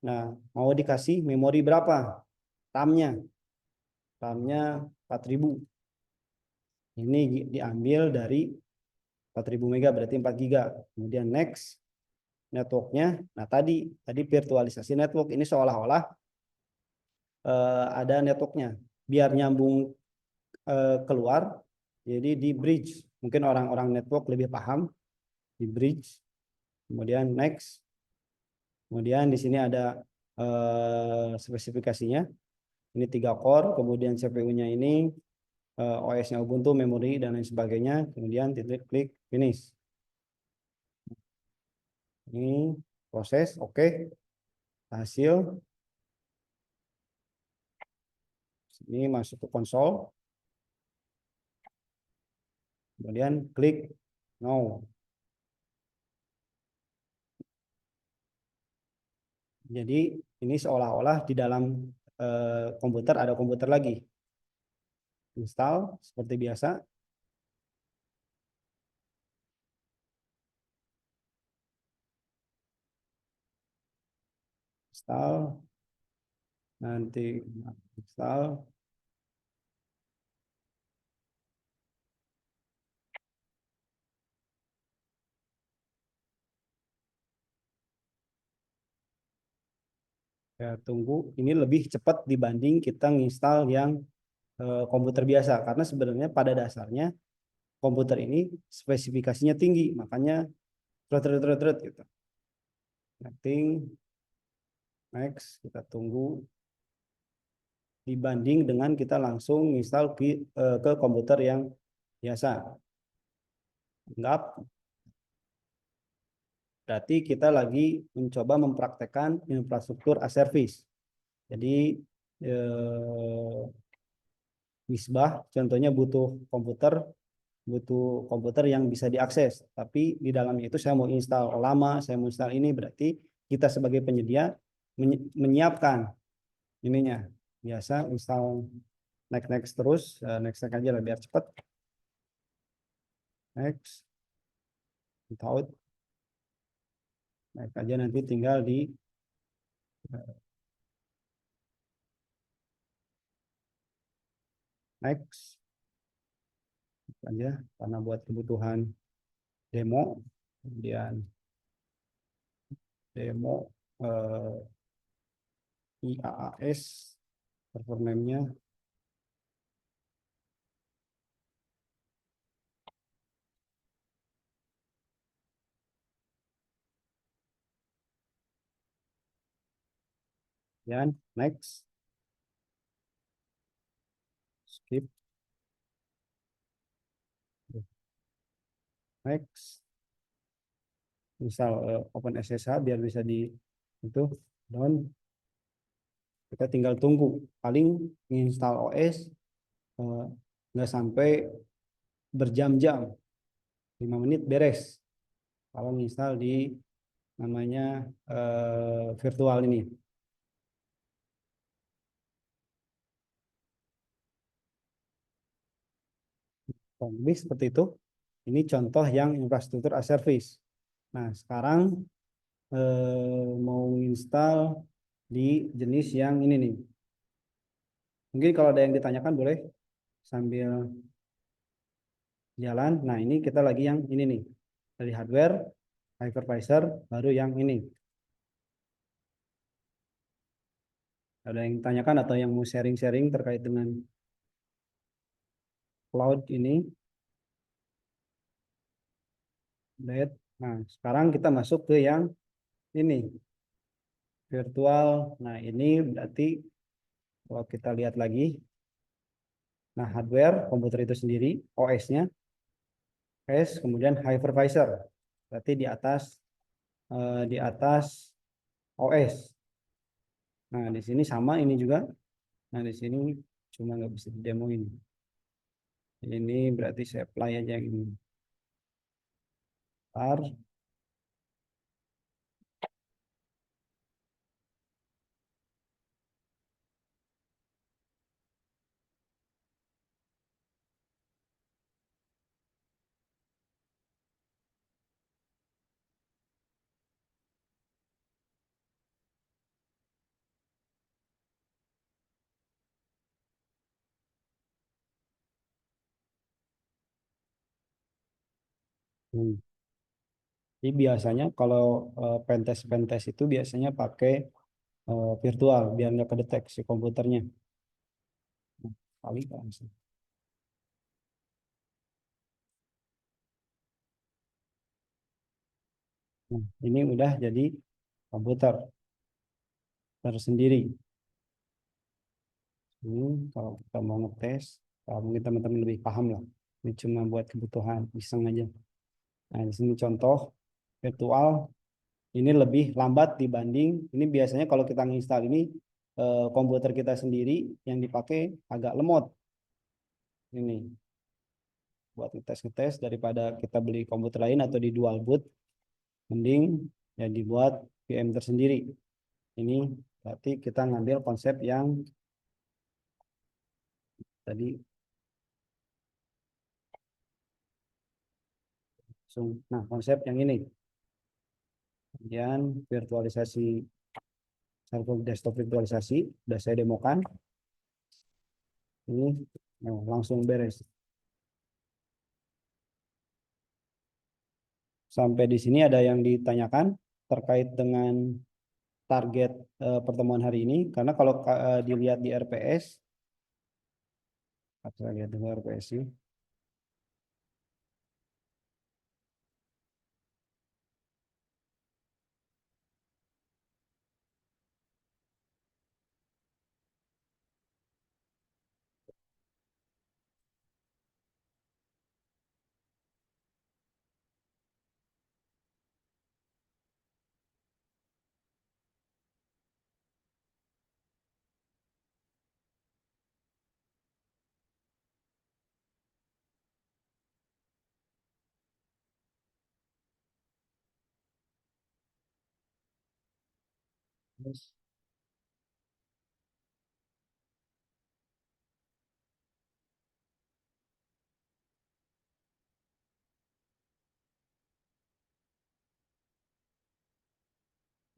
Nah, mau dikasih memori berapa? RAM-nya. RAM-nya 4000. Ini diambil dari 4000 mega berarti 4 giga. Kemudian next. Networknya. Nah, tadi virtualisasi network ini seolah-olah ada networknya. Biar nyambung keluar, jadi di bridge. Mungkin orang-orang network lebih paham di bridge. Kemudian next. Kemudian di sini ada spesifikasinya. Ini 3 core, kemudian CPU-nya ini OS-nya Ubuntu, memori dan lain sebagainya. Kemudian klik finish. Ini proses, oke. Hasil. Ini masuk ke konsol. Kemudian klik no. Jadi ini seolah-olah di dalam komputer ada komputer lagi. Install seperti biasa. Install. Nanti install. Ya, tunggu. Ini lebih cepat dibanding kita nginstal yang komputer biasa. Karena sebenarnya pada dasarnya komputer ini spesifikasinya tinggi. Makanya gitu. Nothing. Next. Kita tunggu. Dibanding dengan kita langsung install ke komputer yang biasa. Anggap berarti kita lagi mencoba mempraktekkan infrastruktur as service. Jadi Misbah contohnya butuh komputer yang bisa diakses. Tapi di dalamnya itu saya mau install lama, saya mau install ini, berarti kita sebagai penyedia menyiapkan ininya. Biasa install next terus, next aja lah biar cepat. Next. Without. Next aja nanti tinggal di next aja karena buat kebutuhan demo. Kemudian demo IAAS server name-nya dan next, skip, next, misal open SSH biar bisa di itu down. Kita tinggal tunggu, paling install OS nggak sampai berjam-jam, 5 menit beres kalau install di namanya virtual ini. Lebih seperti itu. Ini contoh yang infrastruktur as service. Nah, sekarang mau install di jenis yang ini nih. Mungkin kalau ada yang ditanyakan boleh sambil jalan. Nah, ini kita lagi yang ini nih. Dari hardware, hypervisor, baru yang ini. Ada yang ditanyakan atau yang mau sharing-sharing terkait dengan cloud ini? Nah, sekarang kita masuk ke yang ini. Virtual. Nah, ini berarti kalau kita lihat lagi. Nah, hardware, komputer itu sendiri, OS-nya, kemudian hypervisor. Berarti di atas OS. Nah, di sini sama ini juga. Nah, di sini cuma nggak bisa didemoin. Ini berarti saya apply aja yang ini. Bentar. Hmm. Jadi biasanya kalau pentest itu biasanya pakai virtual biar nggak kedeteksi komputernya. Nah, kali kan sih. Nah, ini udah jadi komputer tersendiri. Ini kalau kita mau ngetes, kalau mungkin teman-teman lebih paham lah. Ini cuma buat kebutuhan iseng aja. Nah, di sini contoh virtual ini lebih lambat dibanding ini biasanya kalau kita nginstal ini komputer kita sendiri yang dipakai agak lemot. Ini buat ngetes-ngetes daripada kita beli komputer lain atau di dual boot, mending ya dibuat VM tersendiri. Ini berarti kita ngambil konsep yang tadi. Nah, konsep yang ini. Kemudian virtualisasi, server desktop virtualisasi, sudah saya demokan. Ini langsung beres. Sampai di sini ada yang ditanyakan terkait dengan target pertemuan hari ini. Karena kalau dilihat di RPS, saya lihat di RPS sih. Terus,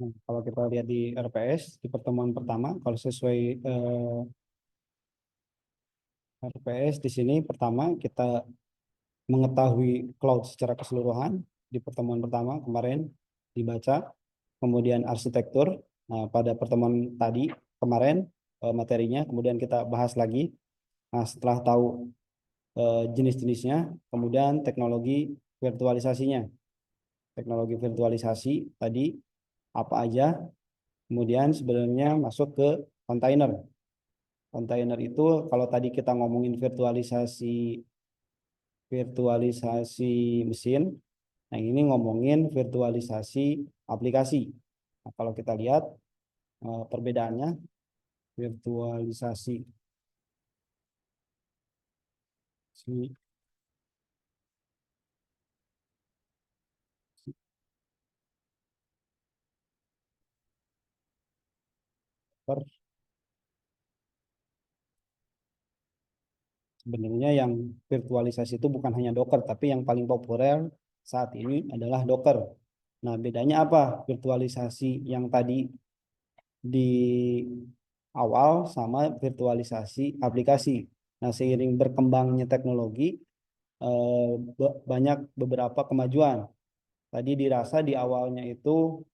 nah, kalau kita lihat di RPS di pertemuan pertama, kalau sesuai RPS di sini pertama kita mengetahui cloud secara keseluruhan di pertemuan pertama kemarin dibaca, kemudian arsitektur. Nah, pada pertemuan tadi kemarin materinya, kemudian kita bahas lagi. Nah, setelah tahu jenis-jenisnya, kemudian teknologi virtualisasinya. Teknologi virtualisasi tadi apa aja, kemudian sebenarnya masuk ke kontainer. Kontainer itu kalau tadi kita ngomongin virtualisasi virtualisasi mesin. Nah, ini ngomongin virtualisasi aplikasi. Nah, kalau kita lihat perbedaannya, virtualisasi server sebenarnya yang virtualisasi itu bukan hanya Docker, tapi yang paling populer saat ini adalah Docker. Nah, bedanya apa? Virtualisasi yang tadi di awal sama virtualisasi aplikasi. Nah, seiring berkembangnya teknologi, banyak beberapa kemajuan. Tadi dirasa di awalnya itu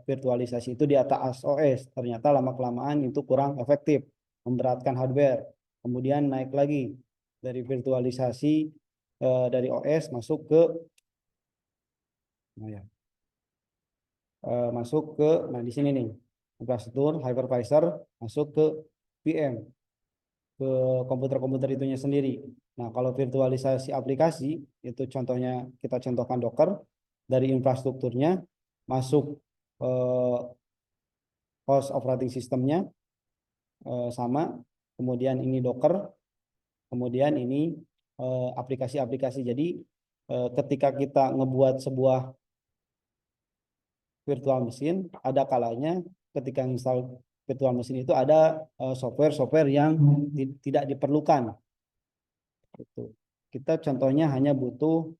virtualisasi itu di atas OS, ternyata lama-kelamaan itu kurang efektif, memberatkan hardware. Kemudian naik lagi dari virtualisasi dari OS masuk ke nah ya, masuk ke nah di sini nih infrastruktur hypervisor masuk ke VM ke komputer-komputer itunya sendiri. Nah, kalau virtualisasi aplikasi itu contohnya kita contohkan Docker dari infrastrukturnya masuk eh, host operating systemnya sama, kemudian ini Docker, kemudian ini aplikasi-aplikasi. Jadi ketika kita ngebuat sebuah virtual machine, ada kalanya ketika install virtual machine itu ada software-software yang tidak diperlukan. Itu. Kita contohnya hanya butuh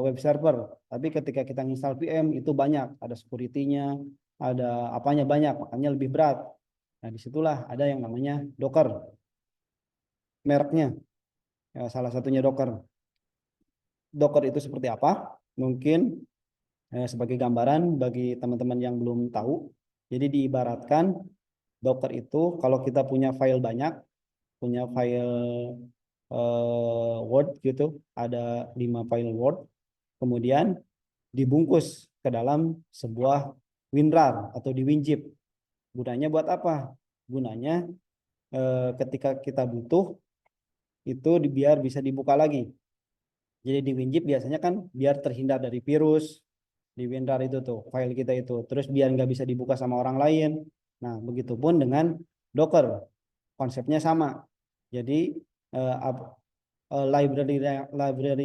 web server, tapi ketika kita install VM itu banyak, ada security-nya, ada apanya banyak, makanya lebih berat. Nah, disitulah ada yang namanya Docker, mereknya, ya, salah satunya Docker. Docker itu seperti apa? Mungkin sebagai gambaran bagi teman-teman yang belum tahu, jadi diibaratkan Docker itu kalau kita punya file banyak, punya file Word gitu, ada 5 file Word, kemudian dibungkus ke dalam sebuah WinRAR atau di WinZip. Gunanya buat apa? Gunanya ketika kita butuh itu biar bisa dibuka lagi. Jadi di WinZip biasanya kan biar terhindar dari virus, di WinRAR itu tuh file kita itu, terus biar nggak bisa dibuka sama orang lain. Nah, begitupun dengan Docker, konsepnya sama. Jadi library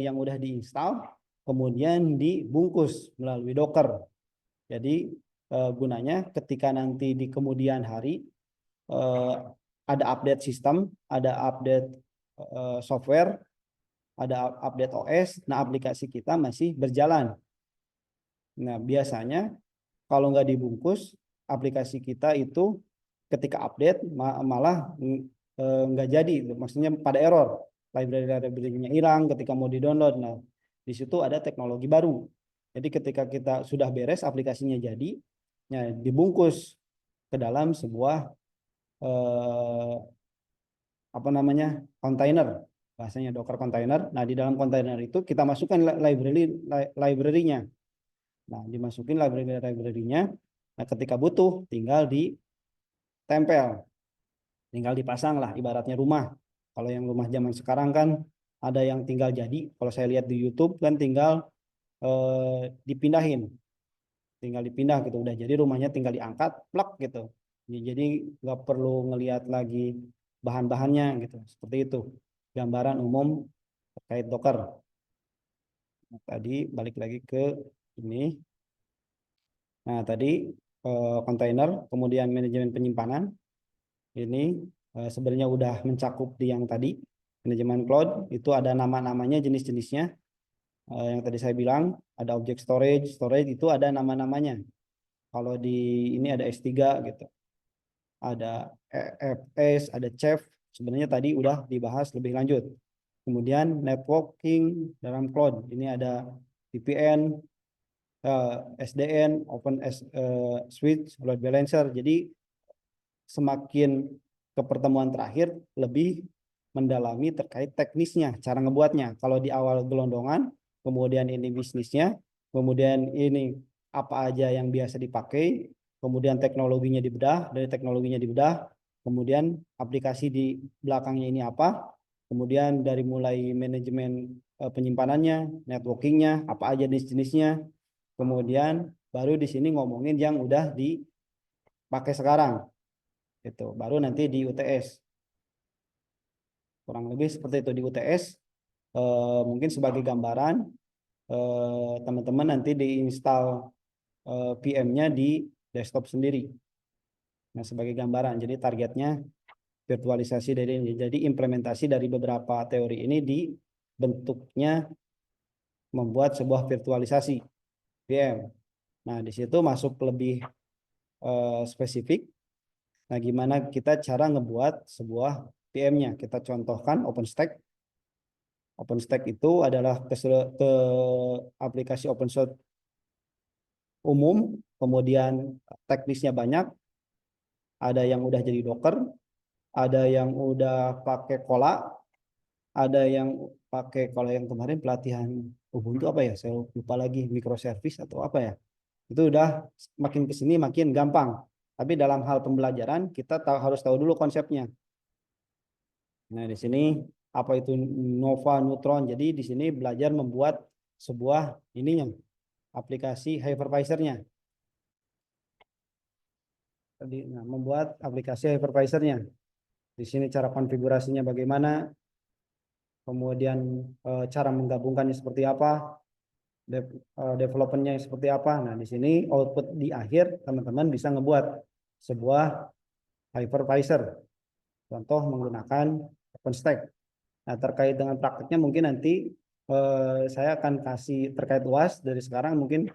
yang udah diinstal kemudian dibungkus melalui Docker. Jadi gunanya ketika nanti di kemudian hari ada update sistem, ada update software, ada update OS, nah aplikasi kita masih berjalan. Nah, biasanya kalau nggak dibungkus, aplikasi kita itu ketika update malah nggak jadi, maksudnya pada error, library-nya hilang ketika mau di-download. Nah, di situ ada teknologi baru. Jadi ketika kita sudah beres aplikasinya jadi, ya dibungkus ke dalam sebuah apa namanya kontainer, bahasanya Docker container. Nah, di dalam kontainer itu kita masukkan library-nya. Nah, dimasukin library-nya. Nah, ketika butuh tinggal ditempel, tinggal dipasang lah ibaratnya rumah. Kalau yang rumah zaman sekarang kan ada yang tinggal jadi. Kalau saya lihat di YouTube kan tinggal dipindahin, tinggal dipindah gitu. Udah jadi rumahnya tinggal diangkat, plak gitu. Jadi nggak perlu ngelihat lagi bahan-bahannya gitu. Seperti itu gambaran umum terkait Docker. Nah, tadi balik lagi ke ini. Nah, tadi kontainer, kemudian manajemen penyimpanan. Ini sebenarnya udah mencakup di yang tadi. Manajemen cloud itu ada nama-namanya, jenis-jenisnya. Yang tadi saya bilang ada object storage, storage itu ada nama-namanya. Kalau di ini ada S3 gitu. Ada EFS, ada Chef. Sebenarnya tadi udah dibahas lebih lanjut. Kemudian networking dalam cloud. Ini ada VPN, SDN, Open Switch, Load Balancer. Jadi semakin ke pertemuan terakhir lebih mendalami terkait teknisnya, cara ngebuatnya. Kalau di awal gelondongan, kemudian ini bisnisnya, kemudian ini apa aja yang biasa dipakai, kemudian teknologinya dibedah, dari teknologinya dibedah, kemudian aplikasi di belakangnya ini apa, kemudian dari mulai manajemen penyimpanannya, networkingnya, apa aja jenis-jenisnya, kemudian baru di sini ngomongin yang udah dipakai sekarang, itu baru nanti di UTS kurang lebih seperti itu di UTS. Mungkin sebagai gambaran teman-teman nanti diinstal VM-nya di desktop sendiri. Nah, sebagai gambaran, jadi targetnya virtualisasi dari ini. Jadi implementasi dari beberapa teori ini dibentuknya membuat sebuah virtualisasi VM. Nah, di situ masuk lebih spesifik. Nah, gimana kita cara ngebuat sebuah VM-nya? Kita contohkan OpenStack. OpenStack itu adalah ke aplikasi open source umum, kemudian teknisnya banyak, ada yang udah jadi Docker, ada yang udah pakai Kola, ada yang pakai, kalau yang kemarin pelatihan Ubuntu apa ya, saya lupa lagi, microservice atau apa ya, itu udah makin kesini makin gampang. Tapi dalam hal pembelajaran kita harus tahu dulu konsepnya. Nah, di sini apa itu Nova Neutron. Jadi di sini belajar membuat sebuah ininya aplikasi hypervisornya. Nah, membuat aplikasi hypervisornya. Di sini cara konfigurasinya bagaimana. kemudian cara menggabungkannya seperti apa, developmentnya seperti apa. Nah, di sini output di akhir teman-teman bisa ngebuat sebuah hypervisor. Contoh menggunakan OpenStack. Nah, terkait dengan prakteknya mungkin nanti saya akan kasih terkait UAS dari sekarang, mungkin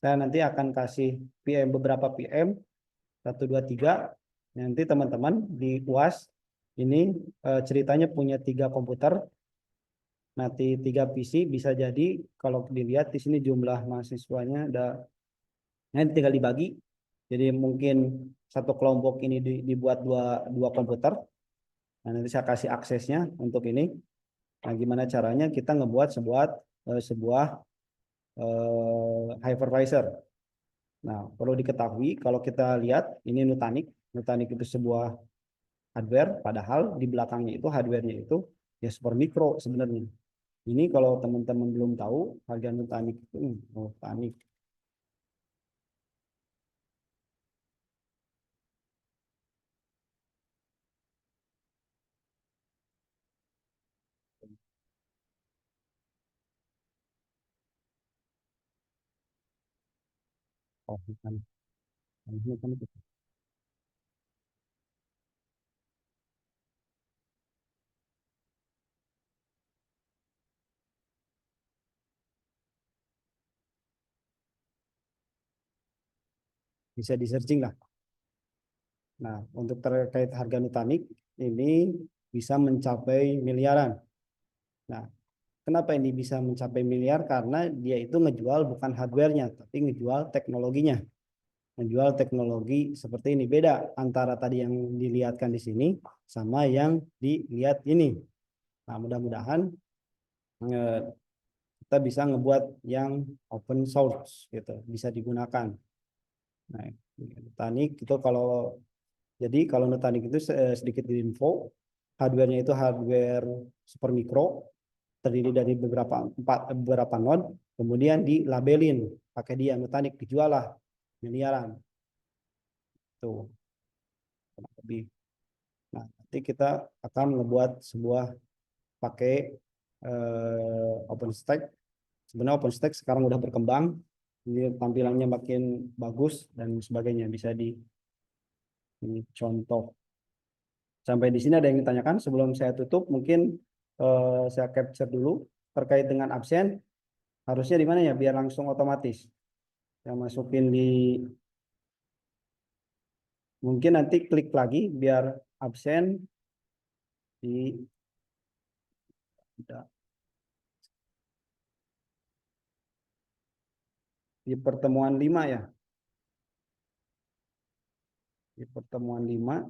saya nanti akan kasih beberapa PM 1, 2, 3. Nanti teman-teman di UAS ini ceritanya punya 3 komputer, nanti 3 PC, bisa jadi kalau dilihat di sini jumlah mahasiswanya ada, nanti tinggal dibagi. Jadi mungkin satu kelompok ini dibuat dua komputer. Nah, nanti saya kasih aksesnya untuk ini. Nah, gimana caranya kita ngebuat sebuah hypervisor. Nah, perlu diketahui kalau kita lihat ini Nutanix. Nutanix itu sebuah hardware, padahal di belakangnya itu hardware-nya itu ya super mikro sebenarnya. Ini kalau teman-teman belum tahu harga Nutanix itu, Nutanix. Oh, Nutanix. Nutanix. Bisa di searching lah. Nah, untuk terkait harga Nutanix ini bisa mencapai miliaran. Nah, kenapa ini bisa mencapai miliar? Karena dia itu ngejual bukan hardware-nya, tapi ngejual teknologinya. Menjual teknologi seperti ini. Beda antara tadi yang dilihatkan di sini sama yang dilihat ini. Nah, mudah-mudahan kita bisa ngebuat yang open source gitu, bisa digunakan. Nah, Nutanix itu kalau Nutanix itu sedikit info, hardware-nya itu hardware super mikro, terdiri dari beberapa node, kemudian dilabelin pakai dia Nutanix, dijual lah miliaran. Tuh, lebih. Nah, nanti kita akan membuat sebuah pakai OpenStack. Sebenarnya OpenStack sekarang udah berkembang, ini tampilannya makin bagus dan sebagainya. Bisa ini contoh. Sampai di sini ada yang ditanyakan sebelum saya tutup, mungkin saya capture dulu terkait dengan absen. Harusnya di mana ya biar langsung otomatis. Yang masukin di, mungkin nanti klik lagi biar absen di pertemuan 5 ya. Di pertemuan 5.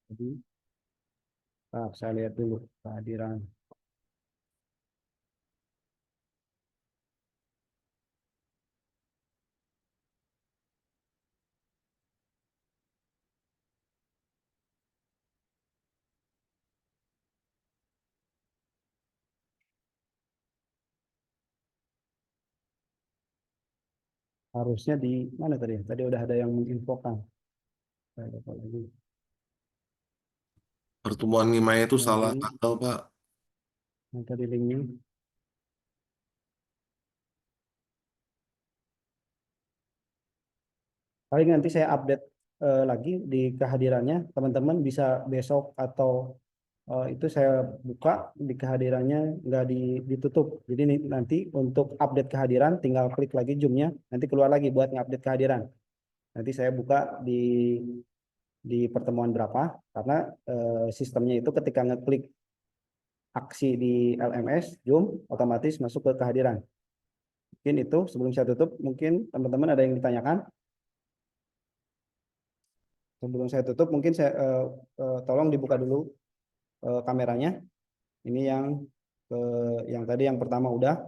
Jadi, saya lihat dulu kehadiran. Harusnya di mana tadi? Tadi udah ada yang menginfokan. Saya dapat lagi. Pertemuan 5 itu salah Lagi. tanggal, Pak. Yang tadi linknya. Paling nanti saya update lagi di kehadirannya. Teman-teman bisa besok atau itu saya buka di kehadirannya, nggak ditutup. Jadi nanti untuk update kehadiran tinggal klik lagi Zoom-nya, nanti keluar lagi buat ngupdate kehadiran. Nanti saya buka di pertemuan berapa, karena sistemnya itu ketika ngeklik aksi di LMS Zoom otomatis masuk ke kehadiran. Mungkin itu sebelum saya tutup, mungkin teman-teman ada yang ditanyakan. Sebelum saya tutup, mungkin saya tolong dibuka dulu kameranya. Ini yang tadi yang pertama udah,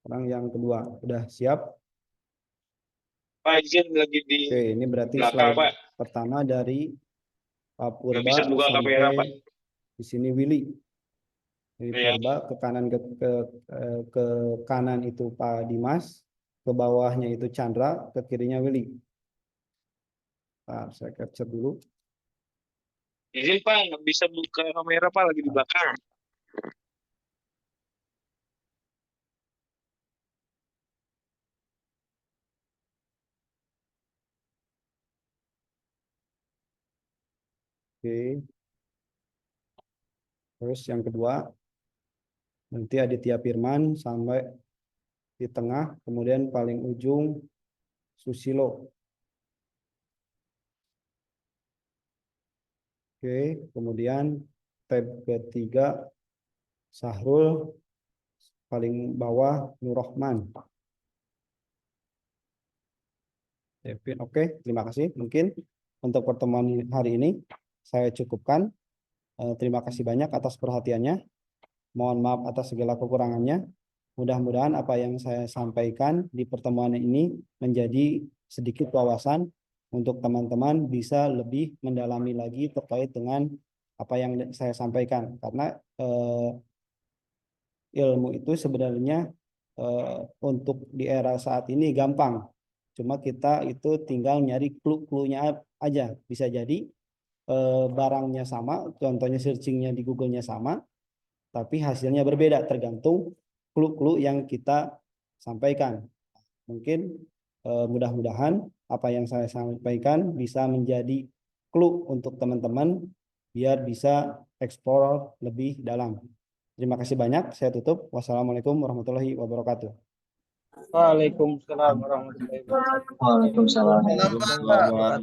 sekarang yang kedua udah siap. Pak, izin lagi di Oke, ini berarti belakang, slide Pak. pertama dari Pak Nggak Purba bisa buka kamera, Pak. sampai di sini Willy. Jadi Iya. Purba ke kanan ke kanan itu Pak Dimas, ke bawahnya itu Chandra, ke kirinya Willy. Saya capture dulu. Izin Pak, nggak bisa buka kamera Pak, lagi di belakang. Oke. Terus yang kedua, nanti Aditya Firman sampai di tengah, kemudian paling ujung Susilo. Oke, kemudian tab ketiga Sahrul, paling bawah Nur Rahman. Devin, oke, terima kasih. Mungkin untuk pertemuan hari ini saya cukupkan. Terima kasih banyak atas perhatiannya. Mohon maaf atas segala kekurangannya. Mudah-mudahan apa yang saya sampaikan di pertemuan ini menjadi sedikit wawasan untuk teman-teman bisa lebih mendalami lagi terkait dengan apa yang saya sampaikan. Karena ilmu itu sebenarnya untuk di era saat ini gampang. Cuma kita itu tinggal nyari clue-cluenya aja. Bisa jadi barangnya sama, contohnya searchingnya di Google-nya sama, tapi hasilnya berbeda tergantung clue-clue yang kita sampaikan. Mungkin mudah-mudahan apa yang saya sampaikan bisa menjadi clue untuk teman-teman biar bisa eksplor lebih dalam. Terima kasih banyak. Saya tutup. Wassalamualaikum warahmatullahi wabarakatuh. Waalaikumsalam warahmatullahi wabarakatuh. Waalaikumsalam. Selamat.